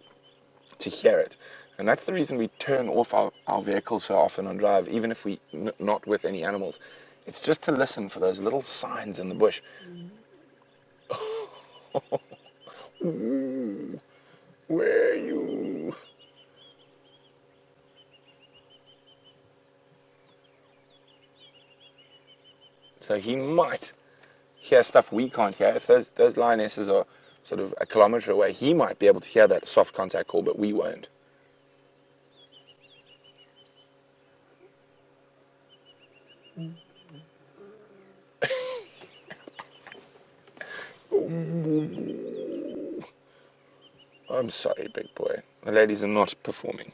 to hear it. And that's the reason we turn off our vehicle so often on drive, even if we not with any animals. It's just to listen for those little signs in the bush. Ooh, where are you? So he might hear stuff we can't hear. If those lionesses are sort of a kilometer away, he might be able to hear that soft contact call, but we won't. I'm sorry, big boy. The ladies are not performing.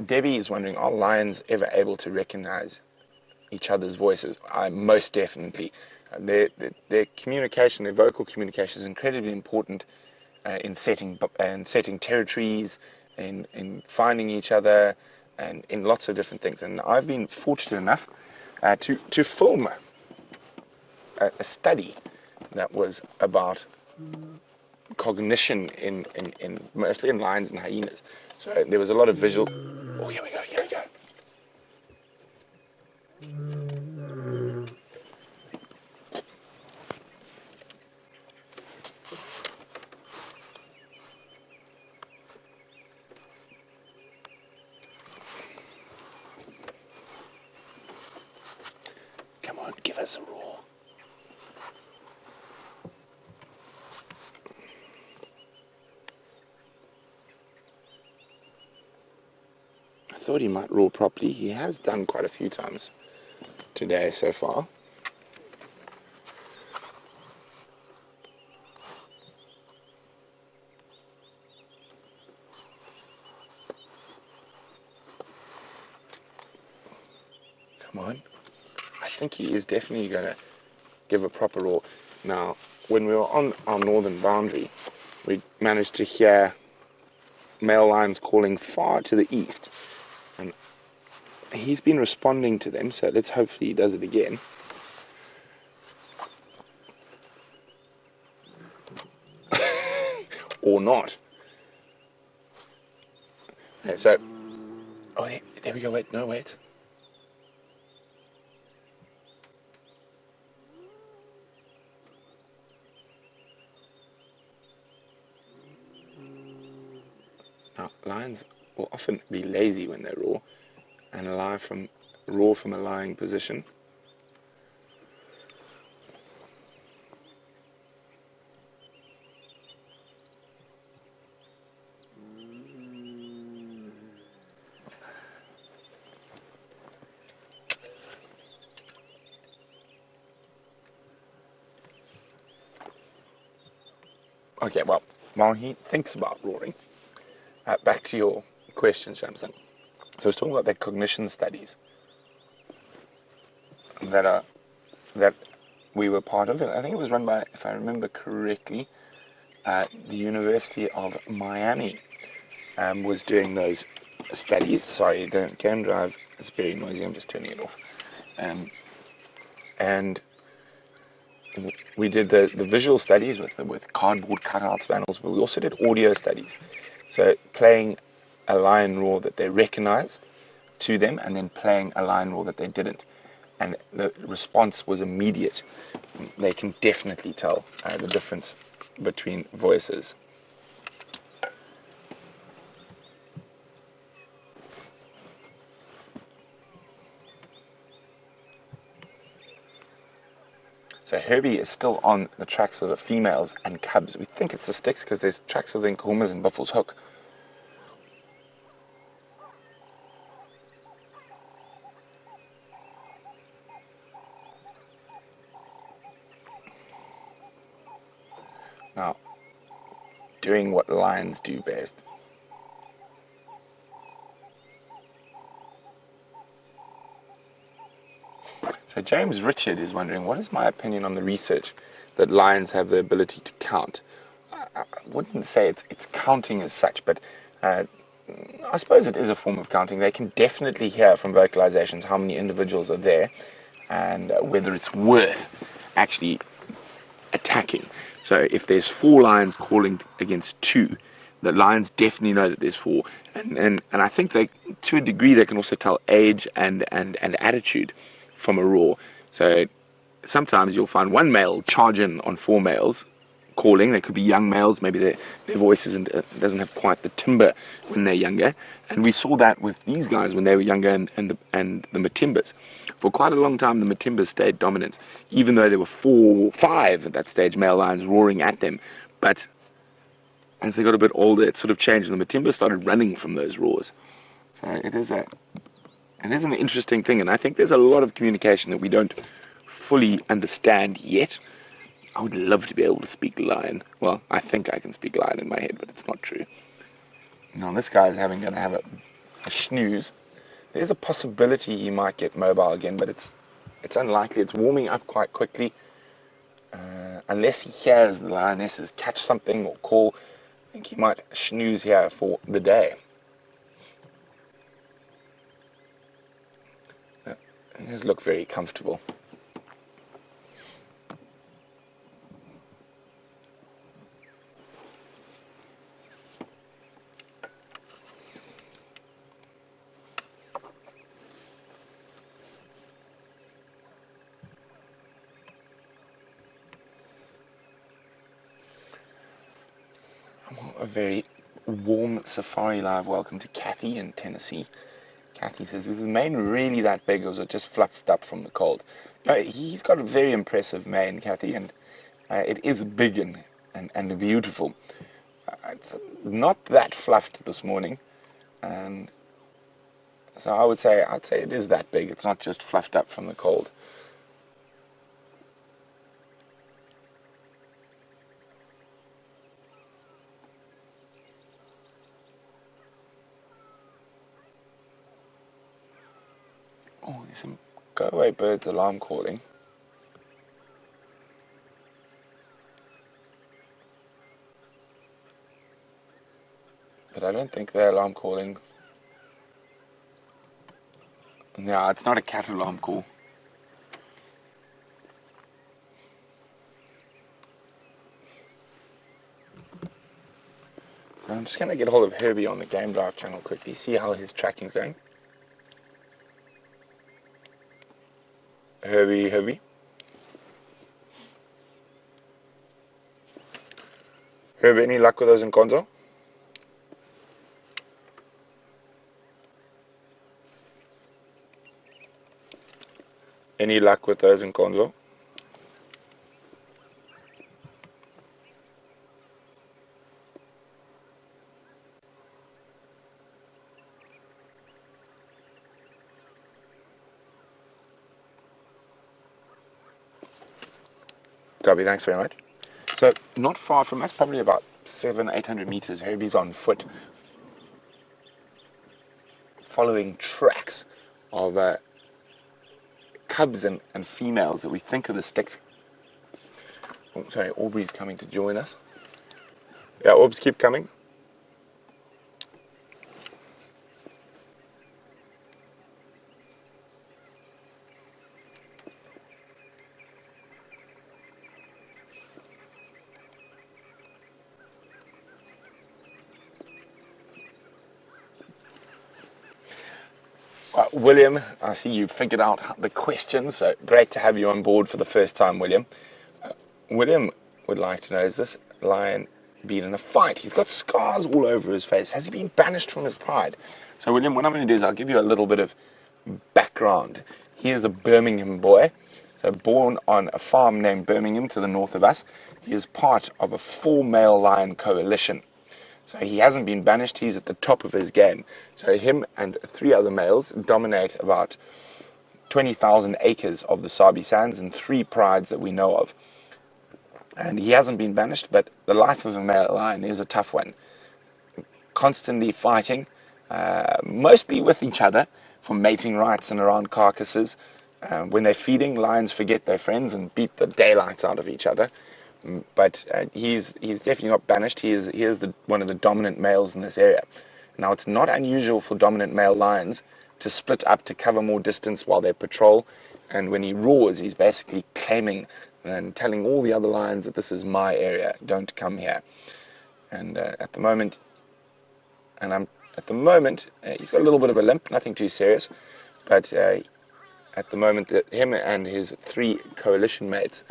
Debbie is wondering, are lions ever able to recognize each other's voices? Most definitely. Their communication, their vocal communication is incredibly important in setting territories, in finding each other, and in lots of different things. And I've been fortunate enough to film a study that was about cognition in mostly in lions and hyenas. So there was a lot of visual. Oh, here we go. Come on, give us a roar. I thought he might roar properly. He has done quite a few times today so far. Come on. I think he is definitely going to give a proper roar. Now, when we were on our northern boundary, we managed to hear male lions calling far to the east. And he's been responding to them, so let's hopefully he does it again. Or not. Okay, so, oh, there we go. Wait. Now, lions will often be lazy when they roar, and roar from a lying position. Okay, well, while he thinks about roaring, back to your question, Samson. So I was talking about the cognition studies that we were part of, and I think it was run by, if I remember correctly, the University of Miami was doing those studies. Sorry, the game drive is very noisy. I'm just turning it off. And we did the visual studies with cardboard cutouts of animals, but we also did audio studies. So playing a lion roar that they recognized to them, and then playing a lion roar that they didn't. And the response was immediate. They can definitely tell the difference between voices. So Herbie is still on the tracks of the females and cubs. We think it's the sticks because there's tracks of the Nkuhumas and Buffalo's Hook. Now, doing what lions do best. So James Richard is wondering, what is my opinion on the research that lions have the ability to count? I wouldn't say it's counting as such, but I suppose it is a form of counting. They can definitely hear from vocalizations how many individuals are there and whether it's worth actually attacking. So if there's 4 lions calling against 2, the lions definitely know that there's 4. And I think they, to a degree, they can also tell age and attitude from a roar. So sometimes you'll find one male charge in on 4 males calling. They could be young males, maybe their voice doesn't have quite the timbre when they're younger. And we saw that with these guys when they were younger and the Matimbas. For quite a long time, the Matimbas stayed dominant, even though there were 4, 5 at that stage male lions roaring at them. But as they got a bit older, it sort of changed, and the Matimbas started running from those roars. So it is an interesting thing, and I think there's a lot of communication that we don't fully understand yet. I would love to be able to speak lion. Well, I think I can speak lion in my head, but it's not true. Now, this guy is going to have a snooze. There's a possibility he might get mobile again, but it's unlikely. It's warming up quite quickly. Unless he hears the lionesses catch something or call, I think he might snooze here for the day. He does look very comfortable. A very warm Safari Live welcome to Kathy in Tennessee. Kathy says, is his mane really that big, or is it just fluffed up from the cold? No, he's got a very impressive mane, Kathy, and it is big and beautiful. It's not that fluffed this morning, and so I'd say it is that big. It's not just fluffed up from the cold. Oh, there's some go-away birds alarm calling. But I don't think they're alarm calling. No, it's not a cat alarm call. I'm just going to get hold of Herbie on the Game Drive channel quickly, see how his tracking's going. Herbie. Herbie, any luck with those in console? Any luck with those in console? Gabby, thanks very much. So, not far from us, probably about 700-800 meters, Herbie's on foot, following tracks of cubs and females that we think are the sticks. Oh, sorry, Aubrey's coming to join us. Yeah, Aubs, keep coming. William, I see you figured out the question, so great to have you on board for the first time, William. William would like to know, has this lion been in a fight? He's got scars all over his face. Has he been banished from his pride? So, William, what I'm going to do is I'll give you a little bit of background. He is a Birmingham boy, so born on a farm named Birmingham to the north of us. He is part of a 4-male lion coalition. So he hasn't been banished, he's at the top of his game. So him and 3 other males dominate about 20,000 acres of the Sabi Sands and 3 prides that we know of. And he hasn't been banished, but the life of a male lion is a tough one. Constantly fighting, mostly with each other, for mating rights and around carcasses. When they're feeding, lions forget their friends and beat the daylights out of each other. But he's definitely not banished. He is one of the dominant males in this area. Now, it's not unusual for dominant male lions to split up to cover more distance while they patrol. And when he roars, he's basically claiming and telling all the other lions that this is my area. Don't come here. And at the moment, he's got a little bit of a limp, nothing too serious. But at the moment, him and his 3 coalition mates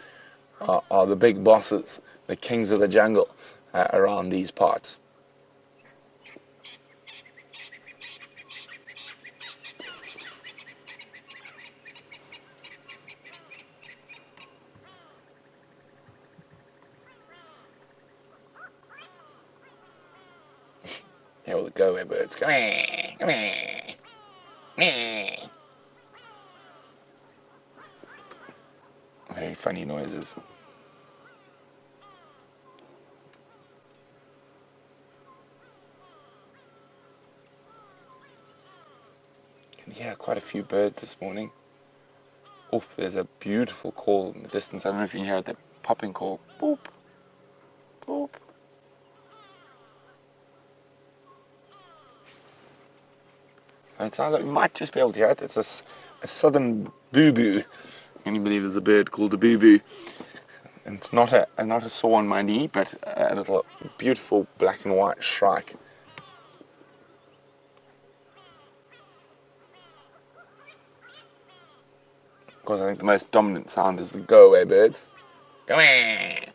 are the big bosses, the kings of the jungle around these parts. Here all the go-away birds. Come here, come here, come here. Very funny noises. Can hear quite a few birds this morning. Oh, there's a beautiful call in the distance. I don't know if you can hear it, that popping call. Boop, boop. So it sounds like we might just be able to hear it. It's a southern boo-boo. Can you believe there's a bird called a boo-boo? And it's not a saw on my knee, but a little beautiful black and white shrike. Of course, I think the most dominant sound is the go-away birds. Go away!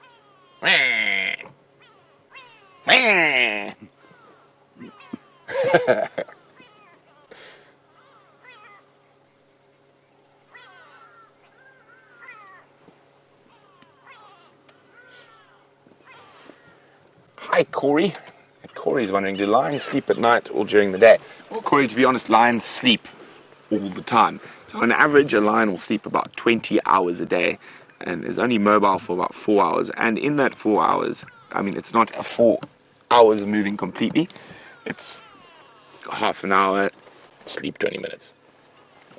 Hi, Corey. Corey's wondering, do lions sleep at night or during the day? Well, Corey, to be honest, lions sleep all the time. So on average, a lion will sleep about 20 hours a day and is only mobile for about 4 hours. And in that 4 hours, I mean, it's not a 4 hours of moving completely. It's half an hour, sleep 20 minutes.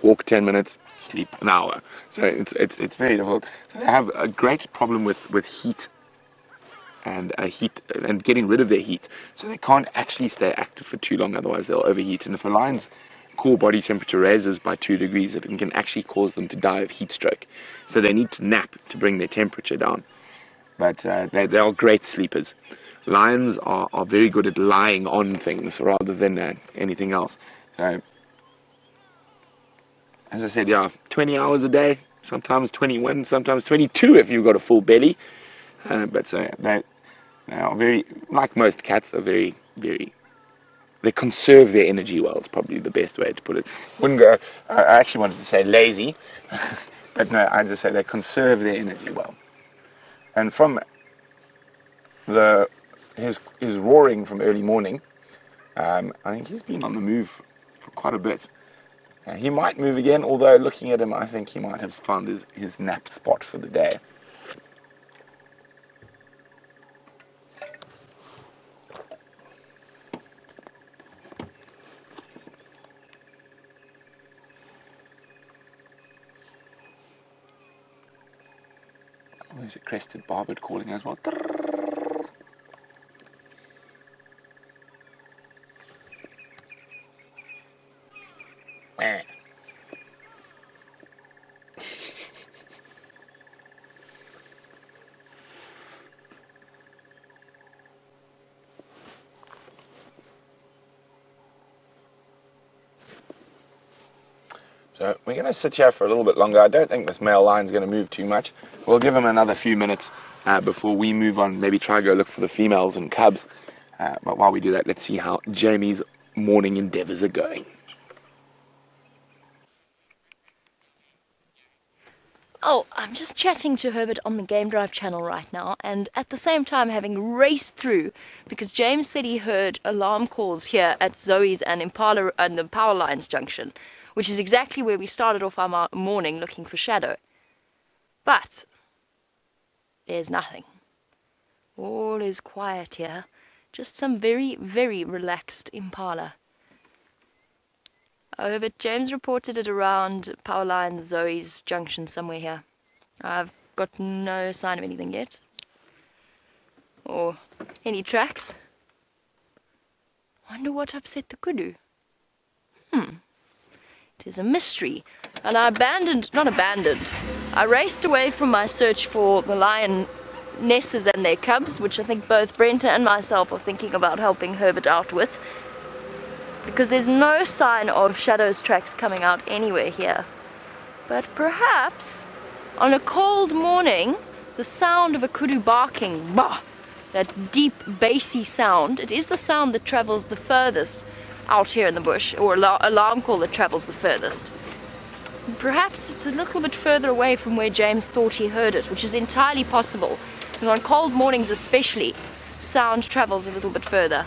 Walk 10 minutes, sleep an hour. So it's very difficult. So they have a great problem with heat and getting rid of their heat. So they can't actually stay active for too long, otherwise they'll overheat. And if a lion's core body temperature raises by 2 degrees, it can actually cause them to die of heat stroke. So they need to nap to bring their temperature down. But they are great sleepers. Lions are very good at lying on things rather than anything else. So, as I said, 20 hours a day, sometimes 21, sometimes 22 if you've got a full belly. But they are very, like most cats, are very, very, they conserve their energy well. It's probably the best way to put it. I actually wanted to say lazy, but no, I just say they conserve their energy well. And from his roaring from early morning, I think he's been on the move for quite a bit. He might move again, although looking at him, I think he might have found his nap spot for the day. There's a crested barbet calling as well. So we're going to sit here for a little bit longer. I don't think this male lion's going to move too much. We'll give him another few minutes before we move on, maybe try to go look for the females and cubs. But while we do that, let's see how Jamie's morning endeavours are going. Oh, I'm just chatting to Herbert on the Game Drive channel right now, and at the same time having raced through, because James said he heard alarm calls here at Zoe's and Impala and the power lines junction, which is exactly where we started off our morning looking for Shadow. But there's nothing. All is quiet here. Just some very, very relaxed Impala. But James reported it around Powerline Zoe's junction somewhere here. I've got no sign of anything yet. Or any tracks. Wonder what upset the kudu. It is a mystery. And I I raced away from my search for the lionesses and their cubs, which I think both Brent and myself are thinking about helping Herbert out with. Because there's no sign of Shadow's tracks coming out anywhere here. But perhaps on a cold morning, the sound of a kudu barking, bah, that deep bassy sound, it is the sound that travels the furthest out here in the bush, or alarm call that travels the furthest. Perhaps it's a little bit further away from where James thought he heard it, which is entirely possible. And on cold mornings especially, sound travels a little bit further.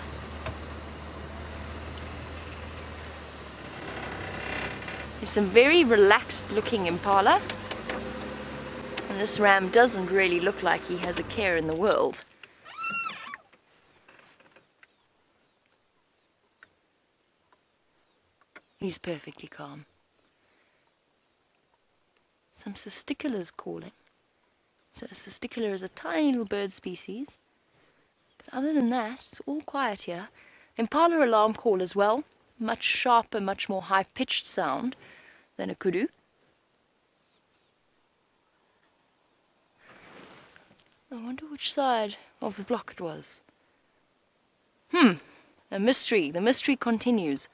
There's some very relaxed looking Impala. And this ram doesn't really look like he has a care in the world. He's perfectly calm. Some cisticulars calling. So a cisticular is a tiny little bird species. But other than that, it's all quiet here. Impala alarm call as well. Much sharper, much more high-pitched sound than a kudu. I wonder which side of the block it was. A mystery. The mystery continues.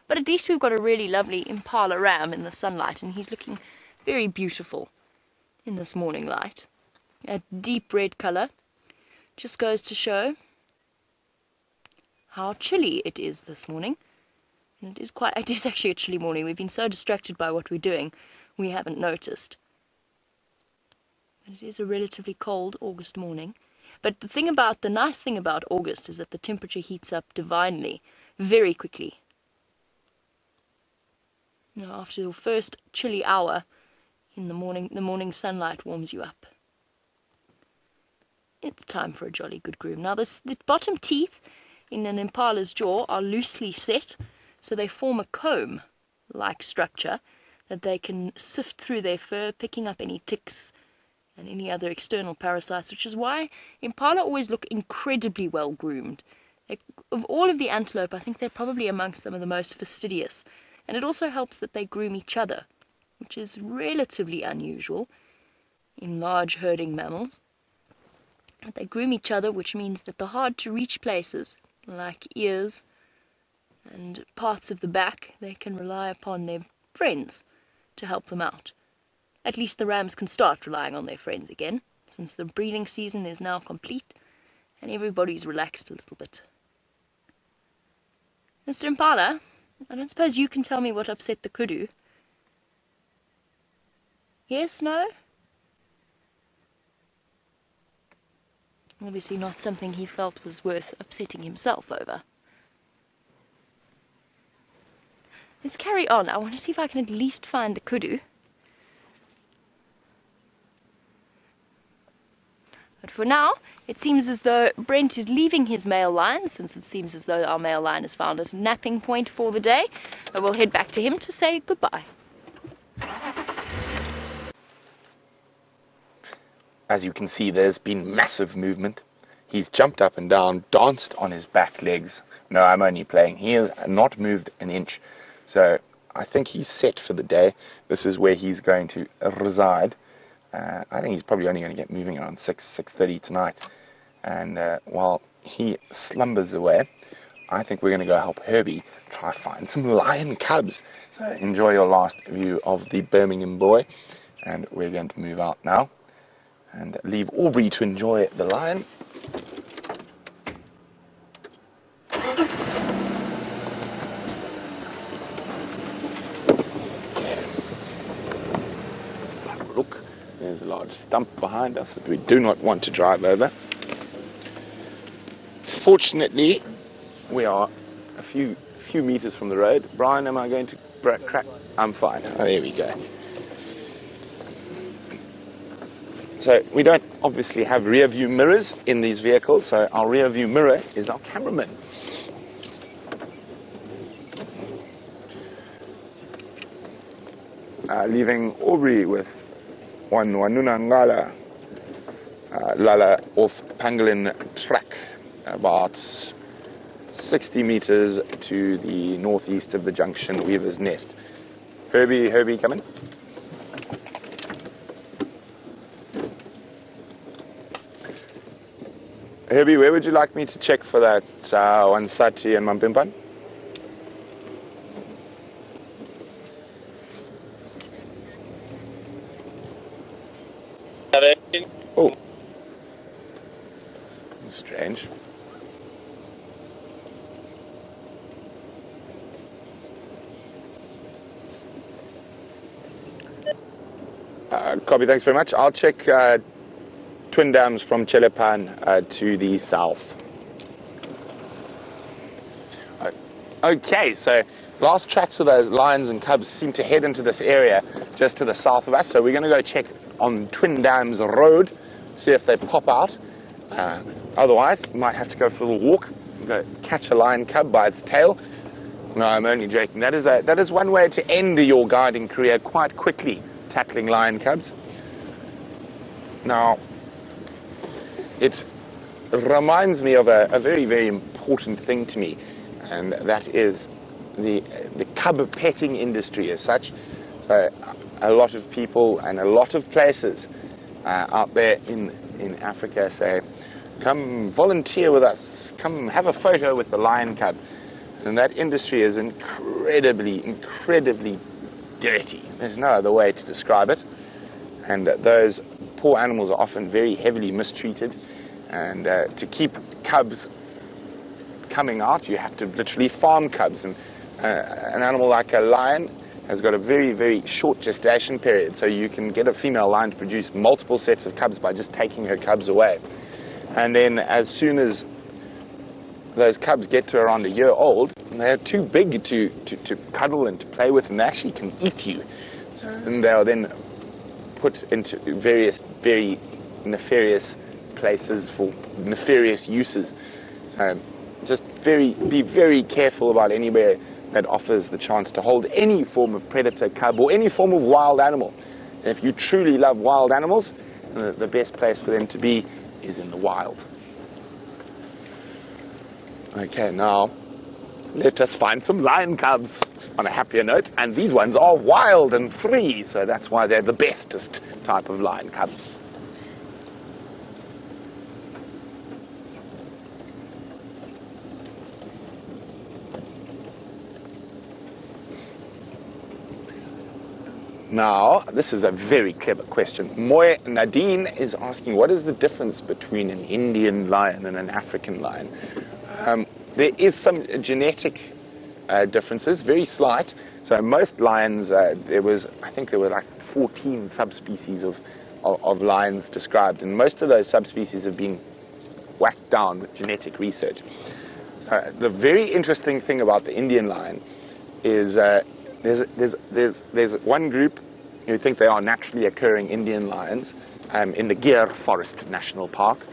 But at least we've got a really lovely Impala ram in the sunlight, and he's looking very beautiful in this morning light. A deep red colour. Just goes to show how chilly it is this morning. And it is actually a chilly morning. We've been so distracted by what we're doing, we haven't noticed. But it is a relatively cold August morning. But the nice thing about August is that the temperature heats up divinely, very quickly. You know, after your first chilly hour in the morning sunlight warms you up. It's time for a jolly good groom. Now the bottom teeth in an Impala's jaw are loosely set, so they form a comb-like structure that they can sift through their fur, picking up any ticks and any other external parasites, which is why Impala always look incredibly well groomed. Of all of the antelope, I think they're probably amongst some of the most fastidious. And it also helps that they groom each other, which is relatively unusual in large herding mammals. But they groom each other, which means that the hard-to-reach places, like ears and parts of the back, they can rely upon their friends to help them out. At least the rams can start relying on their friends again, since the breeding season is now complete, and everybody's relaxed a little bit. Mr. Impala, I don't suppose you can tell me what upset the kudu? Yes, no? Obviously not something he felt was worth upsetting himself over. Let's carry on. I want to see if I can at least find the kudu. But for now, it seems as though Brent is leaving his male line, since it seems as though our male line has found a napping point for the day. And we'll head back to him to say goodbye. As you can see, there's been massive movement. He's jumped up and down, danced on his back legs. No, I'm only playing. He has not moved an inch. So I think he's set for the day. This is where he's going to reside. I think he's probably only going to get moving around 6:30 tonight. And while he slumbers away, I think we're going to go help Herbie try find some lion cubs. So enjoy your last view of the Birmingham Boy. And we're going to move out now and leave Aubrey to enjoy the lion. Look, there's a large stump behind us that we do not want to drive over. Fortunately, we are a few meters from the road. Brian, am I going to crack? I'm fine. Oh, there we go. So we don't obviously have rear view mirrors in these vehicles, so our rear view mirror is our cameraman. leaving Aubrey with one Wanuna Ngala Lala off Pangolin track, about 60 meters to the northeast of the junction, Weaver's Nest. Herbie, come in. Herbie, where would you like me to check for that Wansati and Mampimpan? Oh. Strange. Copy, thanks very much. I'll check twin dams from Chelepan to the south. Okay, so last tracks of those lions and cubs seem to head into this area just to the south of us. So we're going to go check on Twin Dams Road, see if they pop out. Otherwise, you might have to go for a little walk, go catch a lion cub by its tail. No, I'm only joking. That is one way to end your guiding career quite quickly, tackling lion cubs. Now, it reminds me of a very, very important thing to me, and that is the cub petting industry as such. So a lot of people and a lot of places out there in Africa say, come volunteer with us, come have a photo with the lion cub. And that industry is incredibly, incredibly dirty. There's no other way to describe it. And those poor animals are often very heavily mistreated. And to keep cubs coming out, you have to literally farm cubs. And an animal like a lion has got a very, very short gestation period. So you can get a female lion to produce multiple sets of cubs by just taking her cubs away. And then as soon as those cubs get to around a year old, they're too big to cuddle and to play with, and they actually can eat you. So, and they'll then put into various very nefarious places for nefarious uses. So just be very careful about anywhere that offers the chance to hold any form of predator cub or any form of wild animal. And if you truly love wild animals, the best place for them to be is in the wild. Okay, now let us find some lion cubs on a happier note, and these ones are wild and free, so that's why they're the bestest type of lion cubs. Now, this is a very clever question. Moy Nadine is asking, what is the difference between an Indian lion and an African lion? There is some genetic differences, very slight. So most lions, I think there were like 14 subspecies of lions described, and most of those subspecies have been whacked down with genetic research. The very interesting thing about the Indian lion is there's one group who think they are naturally occurring Indian lions in the Gir Forest National Park,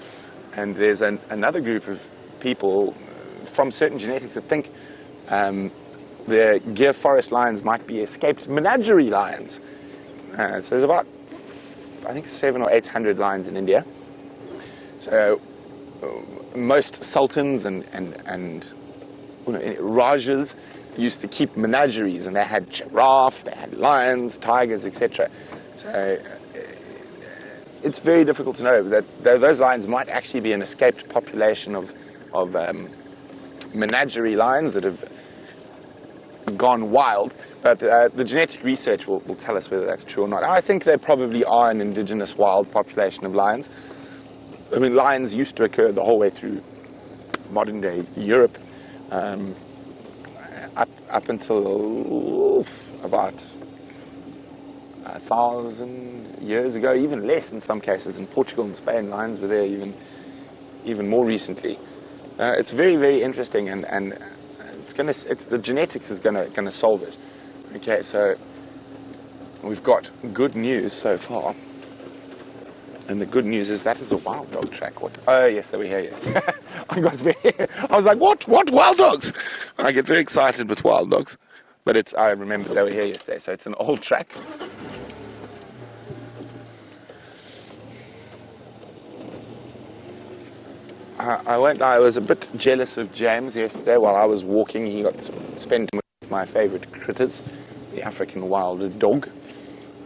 and there's another group of people from certain genetics that think the Gir Forest lions might be escaped menagerie lions. So there's about, I think, 700 or 800 lions in India. So most sultans and rajas used to keep menageries, and they had giraffe, they had lions, tigers, etc. So it's very difficult to know that those lions might actually be an escaped population of menagerie lions that have gone wild, but the genetic research will tell us whether that's true or not. I think they probably are an indigenous wild population of lions. I mean, lions used to occur the whole way through modern day Europe, up until about 1,000 years ago, even less in some cases. In Portugal and Spain, lions were there even more recently. It's very, very interesting, and the genetics is gonna solve it. Okay, so we've got good news so far, and the good news is that is a wild dog track. What? Oh yes, they were here. Yes, I was like, what wild dogs? I get very excited with wild dogs, But I remember they were here yesterday, so it's an old track. I was a bit jealous of James yesterday while I was walking. He got to spend time with my favorite critters, the African wild dog.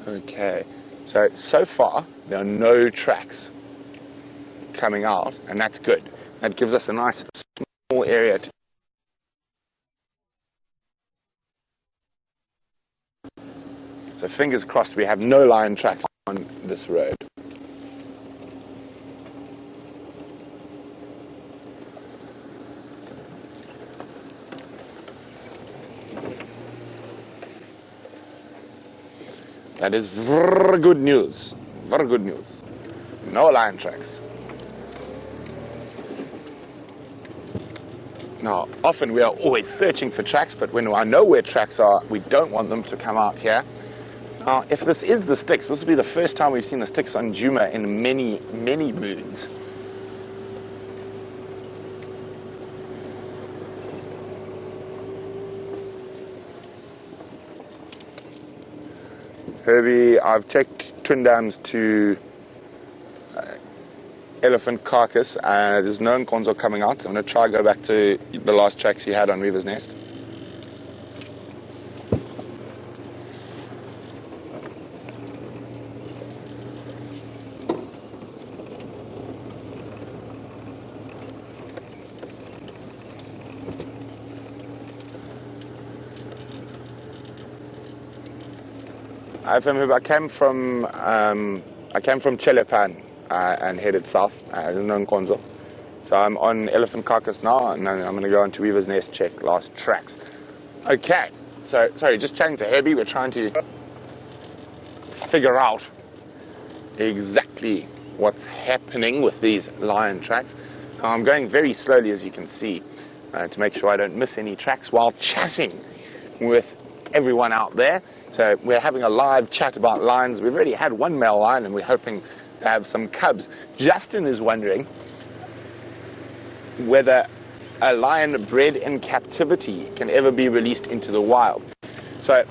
Okay, so far there are no tracks coming out, and that's good. That gives us a nice small area to so fingers crossed we have no lion tracks on this road. That is very good news. Very good news. No lion tracks. Now, often we are always searching for tracks, but when I know where tracks are, we don't want them to come out here. Now, if this is the sticks, this will be the first time we've seen the sticks on Djuma in many, many moons. Herbie, I've checked twin dams to elephant carcass. There's no Nkonzo coming out, so I'm going to try go back to the last tracks you had on Weaver's Nest. I came from Chelepan and headed south. There's no Nkonzo. So I'm on elephant carcass now, and then I'm going to go on to Weaver's Nest, check last tracks. Okay, so sorry, just chatting to Herbie, we're trying to figure out exactly what's happening with these lion tracks. Now, I'm going very slowly, as you can see, to make sure I don't miss any tracks while chatting with everyone out there. So we're having a live chat about lions. We've already had one male lion, and we're hoping to have some cubs. Justin is wondering whether a lion bred in captivity can ever be released into the wild. So,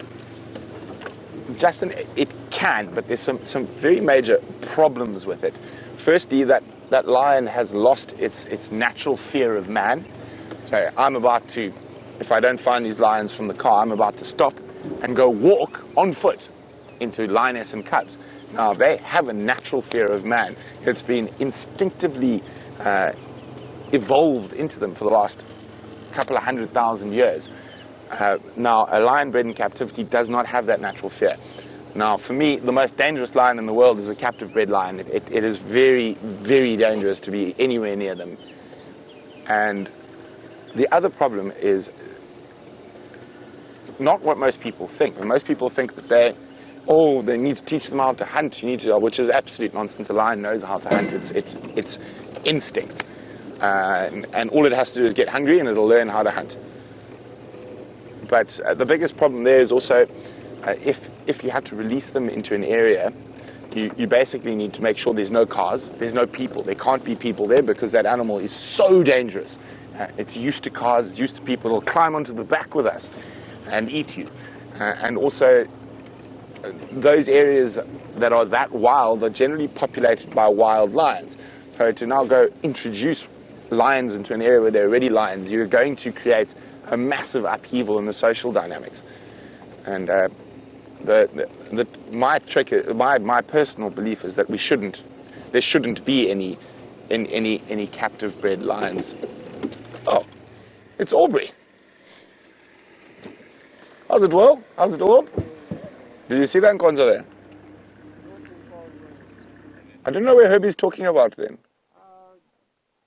Justin, it can, but there's some very major problems with it. Firstly, that lion has lost its natural fear of man. So I'm about to, if I don't find these lions from the car, I'm about to stop and go walk on foot into lioness and cubs. Now, they have a natural fear of man. It's been instinctively evolved into them for the last couple of 100,000 years. Now, a lion bred in captivity does not have that natural fear. Now, for me, the most dangerous lion in the world is a captive bred lion. It is very, very dangerous to be anywhere near them. And the other problem is not what most people think. And most people think that they need to teach them how to hunt, which is absolute nonsense. A lion knows how to hunt. It's instinct. And all it has to do is get hungry, and it'll learn how to hunt. But the biggest problem there is also if you have to release them into an area, you basically need to make sure there's no cars, there's no people. There can't be people there because that animal is so dangerous. It's used to cars, it's used to people. It'll climb onto the back with us and eat you. And also, those areas that are that wild are generally populated by wild lions. So to now go introduce lions into an area where there are already lions, you're going to create a massive upheaval in the social dynamics. And my personal belief is that there shouldn't be any captive bred lions. Oh, it's Aubrey. How's it, Will? How's it, Orb? Did you see that Nkonzo there? I don't know where Herbie's talking about then.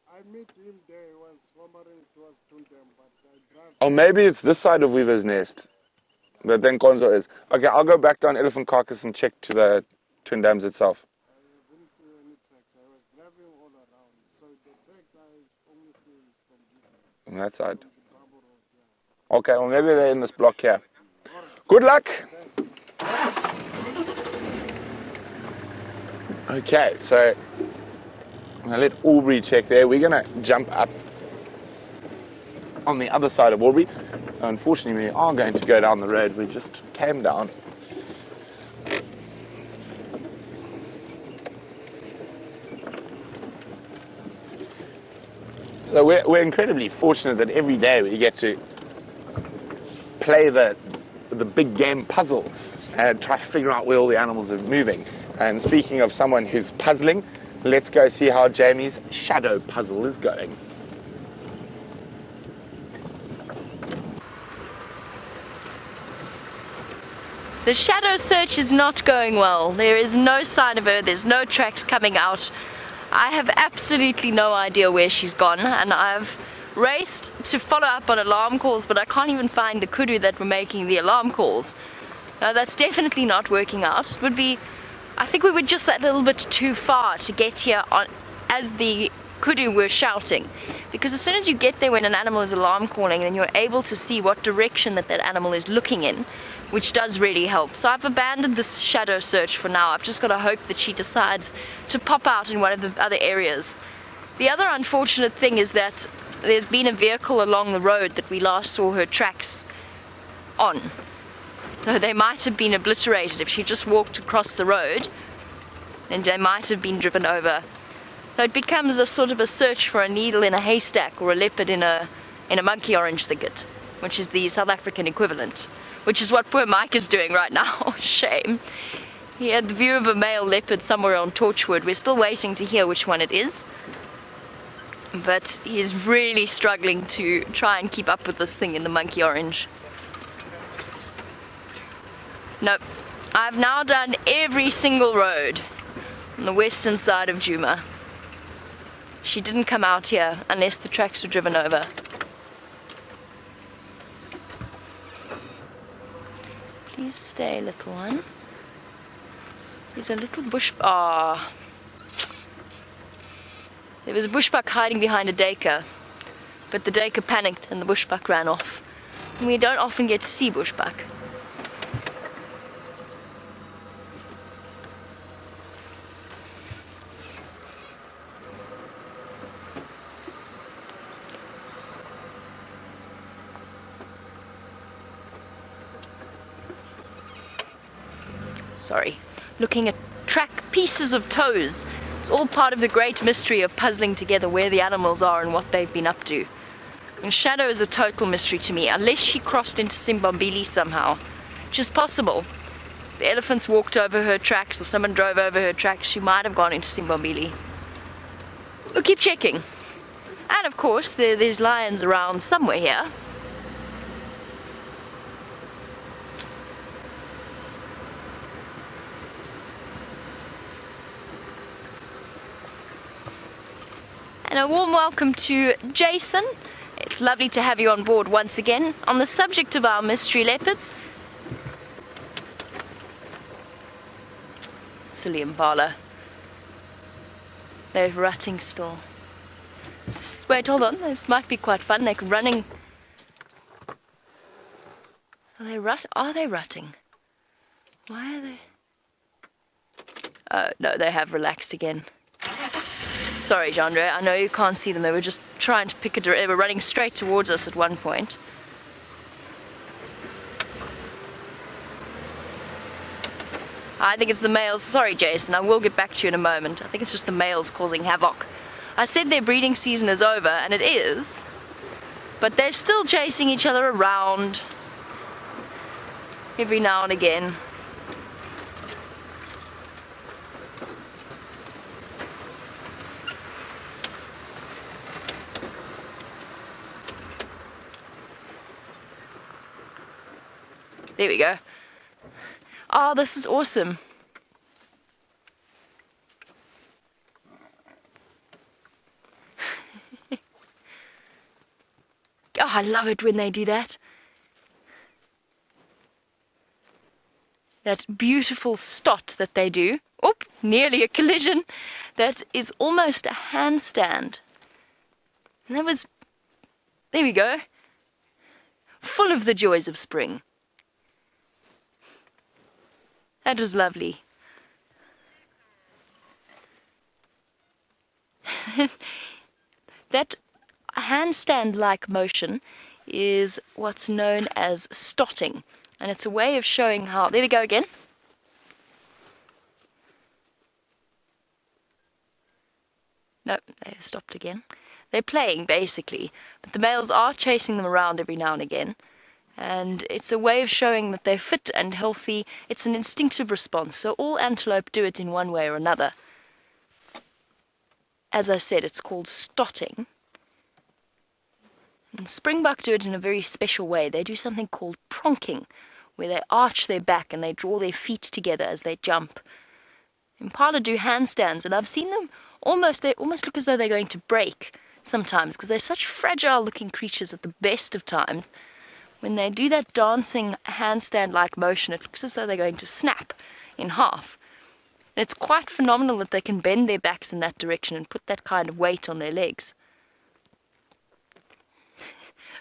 I met him there. He was wondering it was Tundam, but I drive. Oh, maybe it's this side of Weaver's Nest that then Nkonzo is. Okay, I'll go back down Elephant Carcass and check to the Twin Dams itself. I didn't see any tracks. I was driving all around. So the tracks I only see from this side. On that side. The Bravo Road, yeah. Okay, well maybe they're in this block here. Good luck! Okay, so I'm going to let Aubrey check there. We're going to jump up on the other side of Warby. Unfortunately, we are going to go down the road we just came down. So we're incredibly fortunate that every day we get to play the big game puzzle and try to figure out where all the animals are moving. And speaking of someone who's puzzling, let's go see how Jamie's shadow puzzle is going. The shadow search is not going well. There is no sign of her, there's no tracks coming out. I have absolutely no idea where she's gone, and I've raced to follow up on alarm calls, but I can't even find the kudu that were making the alarm calls. Now that's definitely not working out. It would be, I think we were just that little bit too far to get here on as the kudu were shouting, because as soon as you get there when an animal is alarm calling, then you're able to see what direction that animal is looking in, which does really help. So I've abandoned this shadow search for now. I've just got to hope that she decides to pop out in one of the other areas. The other unfortunate thing is that there's been a vehicle along the road that we last saw her tracks on. So they might have been obliterated. If she just walked across the road, then they might have been driven over. So it becomes a sort of a search for a needle in a haystack or a leopard in a monkey orange thicket, which is the South African equivalent. Which is what poor Mike is doing right now. Shame. He had the view of a male leopard somewhere on Torchwood. We're still waiting to hear which one it is. But he's really struggling to try and keep up with this thing in the monkey orange. Nope. I've now done every single road on the western side of Djuma. She didn't come out here unless the tracks were driven over. Please stay, little one. There's a little bush... Ah. There was a bushbuck hiding behind a duiker, but the duiker panicked and the bushbuck ran off. And we don't often get to see bushbuck. Sorry, looking at track pieces of toes. It's all part of the great mystery of puzzling together where the animals are and what they've been up to. And Shadow is a total mystery to me, unless she crossed into Simbambili somehow, which is possible. If the elephants walked over her tracks or someone drove over her tracks, she might have gone into Simbambili. We'll keep checking. And of course, there's lions around somewhere here. And a warm welcome to Jason. It's lovely to have you on board once again. On the subject of our mystery leopards, silly Impala. They're rutting still. Wait, hold on. This might be quite fun. They're running. Are they rutting? Why are they? Oh, no, they have relaxed again. Sorry, Jandre, I know you can't see them. They were just trying to pick a direction. They were running straight towards us at one point. I think it's the males. Sorry, Jason, I will get back to you in a moment. I think it's just the males causing havoc. I said their breeding season is over, and it is. But they're still chasing each other around every now and again. There we go. Oh, this is awesome. Oh, I love it when they do that. That beautiful stot that they do. Oop, nearly a collision. That is almost a handstand. And that was, there we go. Full of the joys of spring. That was lovely. That, handstand-like motion is what's known as stotting, and it's a way of showing how... There we go again. Nope, they stopped again. They're playing, basically, but the males are chasing them around every now and again, and it's a way of showing that they're fit and healthy. It's an instinctive response, so all antelope do it in one way or another. As I said, it's called stotting. And springbuck do it in a very special way. They do something called pronking, where they arch their back and they draw their feet together as they jump. Impala do handstands, and I've seen them they almost look as though they're going to break sometimes, because they're such fragile-looking creatures at the best of times. When they do that dancing handstand-like motion, it looks as though they're going to snap in half. And it's quite phenomenal that they can bend their backs in that direction and put that kind of weight on their legs.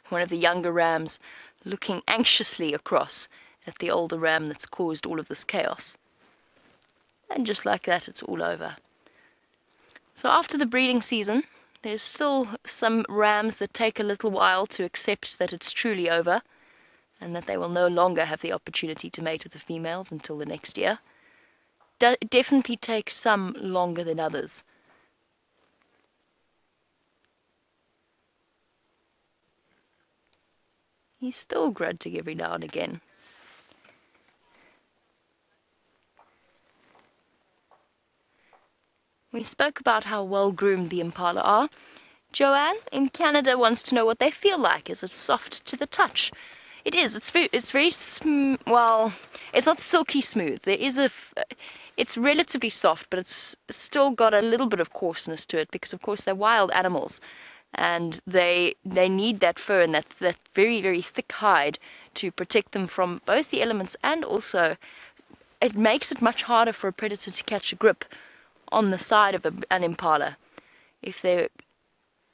One of the younger rams looking anxiously across at the older ram that's caused all of this chaos. And just like that, it's all over. So after the breeding season, there's still some rams that take a little while to accept that it's truly over, and that they will no longer have the opportunity to mate with the females until the next year. It definitely takes some longer than others. He's still grunting every now and again. We spoke about how well groomed the Impala are. Joanne in Canada wants to know what they feel like. Is it soft to the touch? It is. It's very smooth. Well, it's not silky smooth. It's relatively soft, but it's still got a little bit of coarseness to it, because of course they're wild animals, and they need that fur and that very, very thick hide to protect them from both the elements, and also it makes it much harder for a predator to catch a grip on the side of an impala if their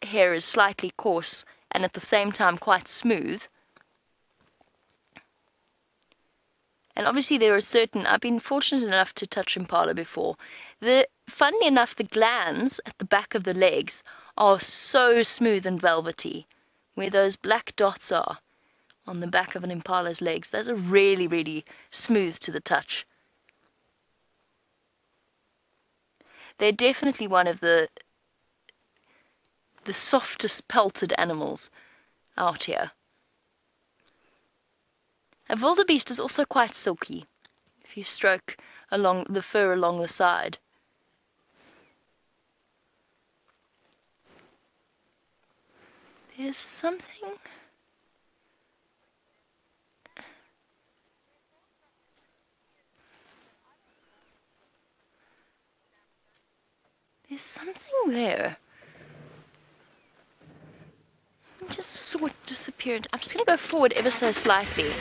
hair is slightly coarse and at the same time quite smooth. And obviously there are certain... I've been fortunate enough to touch impala before. Funnily enough, the glands at the back of the legs are so smooth and velvety. Where those black dots are on the back of an impala's legs, those are really, really smooth to the touch. They're definitely one of the softest pelted animals out here. A wildebeest is also quite silky if you stroke along the fur along the side. There's something... There's something there. I just saw it disappeared. I'm just going to go forward ever so slightly.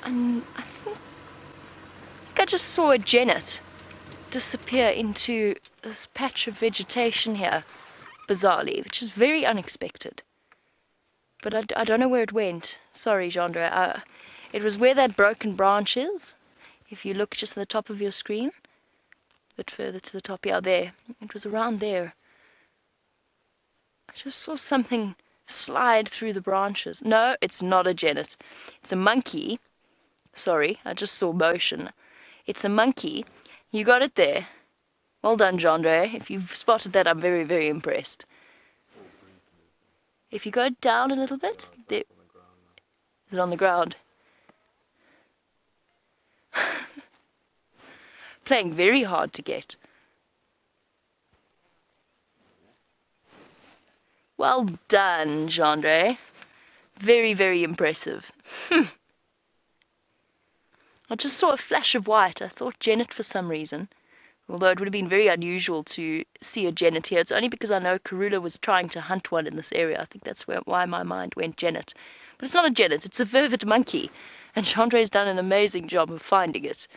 And I think I just saw a genet disappear into this patch of vegetation here, bizarrely, which is very unexpected. But I don't know where it went. Sorry, Jandre. It was where that broken branch is. If you look just at the top of your screen, a bit further to the top, yeah, there. It was around there. I just saw something slide through the branches. No, it's not a genet. It's a monkey. Sorry, I just saw motion. It's a monkey. You got it there. Well done, Jandre. If you've spotted that, I'm very, very impressed. If you go down a little bit, there... Is it on the ground? Playing very hard to get. Well done, Jandre. Very, very impressive. I just saw a flash of white. I thought genet for some reason. Although it would have been very unusual to see a genet here. It's only because I know Karula was trying to hunt one in this area. I think that's why my mind went genet. But it's not a genet, it's a vervet monkey. And Jandre's done an amazing job of finding it,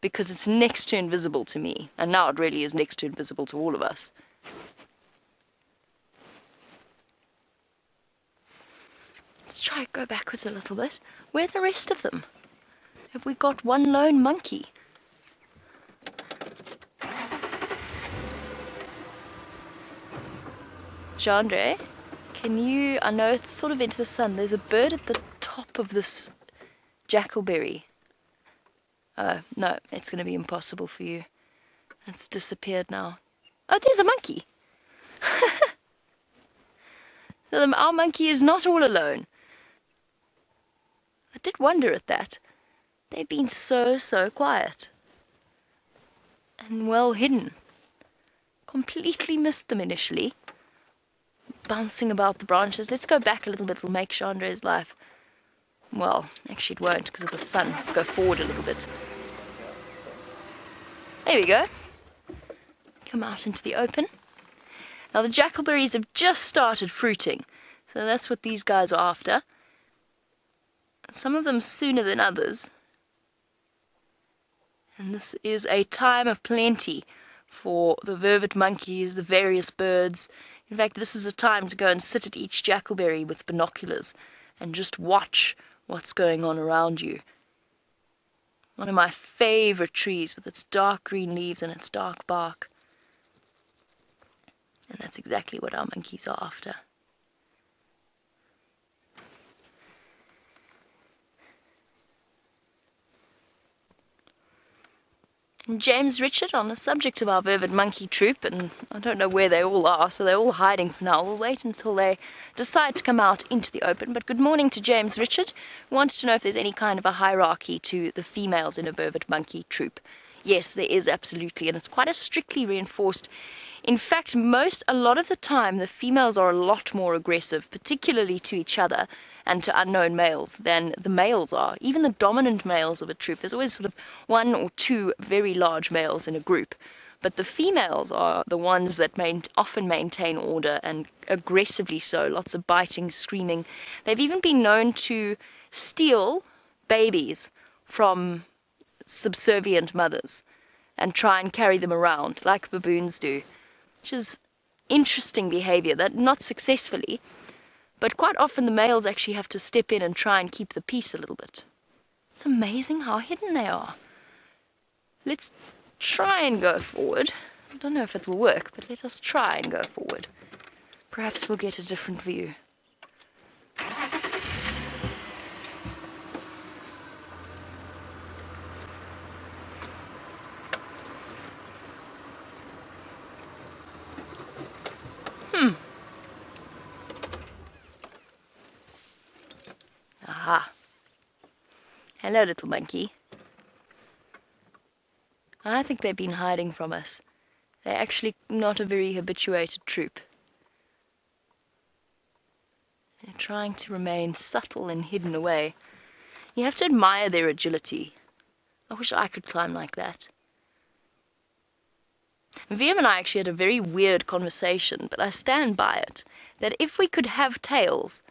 because it's next to invisible to me. And now it really is next to invisible to all of us. Let's try and go backwards a little bit. Where are the rest of them? Have we got one lone monkey? Jandre, can you, I know it's sort of into the sun, there's a bird at the top of this jackalberry. No, it's going to be impossible for you. It's disappeared now. Oh, there's a monkey. Our monkey is not all alone. I did wonder at that. They've been so quiet. And well hidden. Completely missed them initially. Bouncing about the branches. Let's go back a little bit. It'll make Chandre's life. Well, actually it won't because of the sun. Let's go forward a little bit. There we go. Come out into the open. Now the jackalberries have just started fruiting. So that's what these guys are after. Some of them sooner than others. And this is a time of plenty for the vervet monkeys, the various birds. In fact, this is a time to go and sit at each jackalberry with binoculars and just watch what's going on around you. One of my favorite trees with its dark green leaves and its dark bark. And that's exactly what our monkeys are after. And James Richard, on the subject of our vervet monkey troop, and I don't know where they all are, so they're all hiding for now. We'll wait until they decide to come out into the open. But good morning to James Richard. We wanted to know if there's any kind of a hierarchy to the females in a vervet monkey troop. Yes, there is absolutely, and it's quite a strictly reinforced. In fact, a lot of the time, the females are a lot more aggressive, particularly to each other and to unknown males, than the males are. Even the dominant males of a troop, there's always sort of one or two very large males in a group. But the females are the ones that often maintain order, and aggressively so. Lots of biting, screaming. They've even been known to steal babies from subservient mothers and try and carry them around, like baboons do. Which is interesting behavior, that not successfully, but quite often the males actually have to step in and try and keep the peace a little bit. It's amazing how hidden they are. Let's try and go forward. I don't know if it will work, but let us try and go forward. Perhaps we'll get a different view. Aha. Hello, little monkey. I think they've been hiding from us. They're actually not a very habituated troop. They're trying to remain subtle and hidden away. You have to admire their agility. I wish I could climb like that. VM and I actually had a very weird conversation, but I stand by it, that if we could have tails,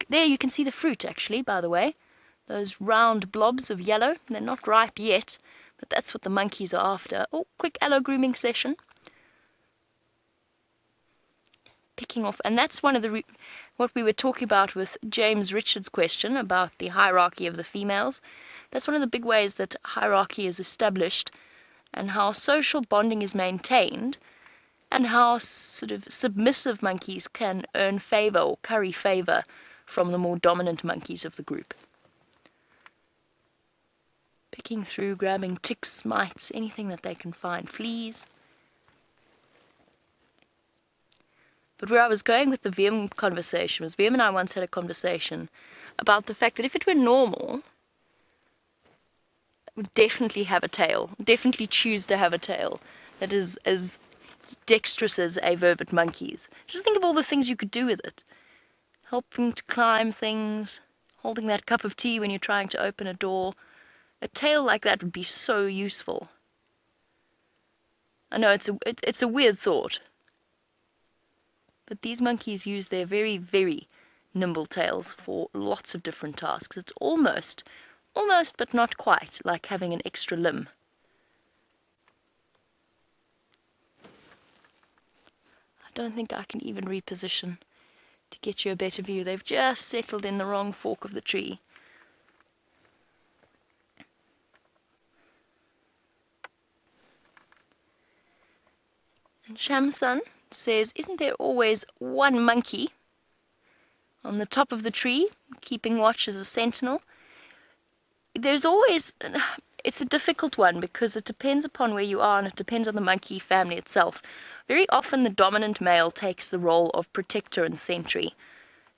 there you can see the fruit actually, by the way. Those round blobs of yellow, they're not ripe yet, but that's what the monkeys are after. Oh, quick aloe grooming session. Picking off, and that's one of what we were talking about with James Richards' question about the hierarchy of the females. That's one of the big ways that hierarchy is established, and how social bonding is maintained, and how sort of submissive monkeys can earn favor or curry favor from the more dominant monkeys of the group. Picking through, grabbing ticks, mites, anything that they can find, fleas. But where I was going with the VM conversation was, VM and I once had a conversation about the fact that if it were normal, it would definitely have a tail, definitely choose to have a tail that is as dexterous as a vervet monkey's. Just think of all the things you could do with it. Helping to climb things, holding that cup of tea when you're trying to open a door. A tail like that would be so useful. I know it's a weird thought. But these monkeys use their very, very nimble tails for lots of different tasks. It's almost but not quite like having an extra limb. I don't think I can even reposition to get you a better view. They've just settled in the wrong fork of the tree. And Shamsun, says, isn't there always one monkey on the top of the tree keeping watch as a sentinel? There's always... It's a difficult one because it depends upon where you are and it depends on the monkey family itself. Very often the dominant male takes the role of protector and sentry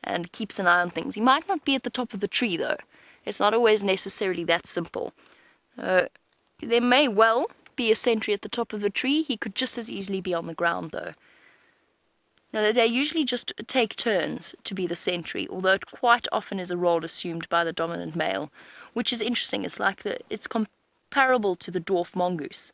and keeps an eye on things. He might not be at the top of the tree though. It's not always necessarily that simple. There may well be a sentry at the top of the tree. He could just as easily be on the ground though. Now, they usually just take turns to be the sentry, although it quite often is a role assumed by the dominant male, which is interesting. It's comparable to the dwarf mongoose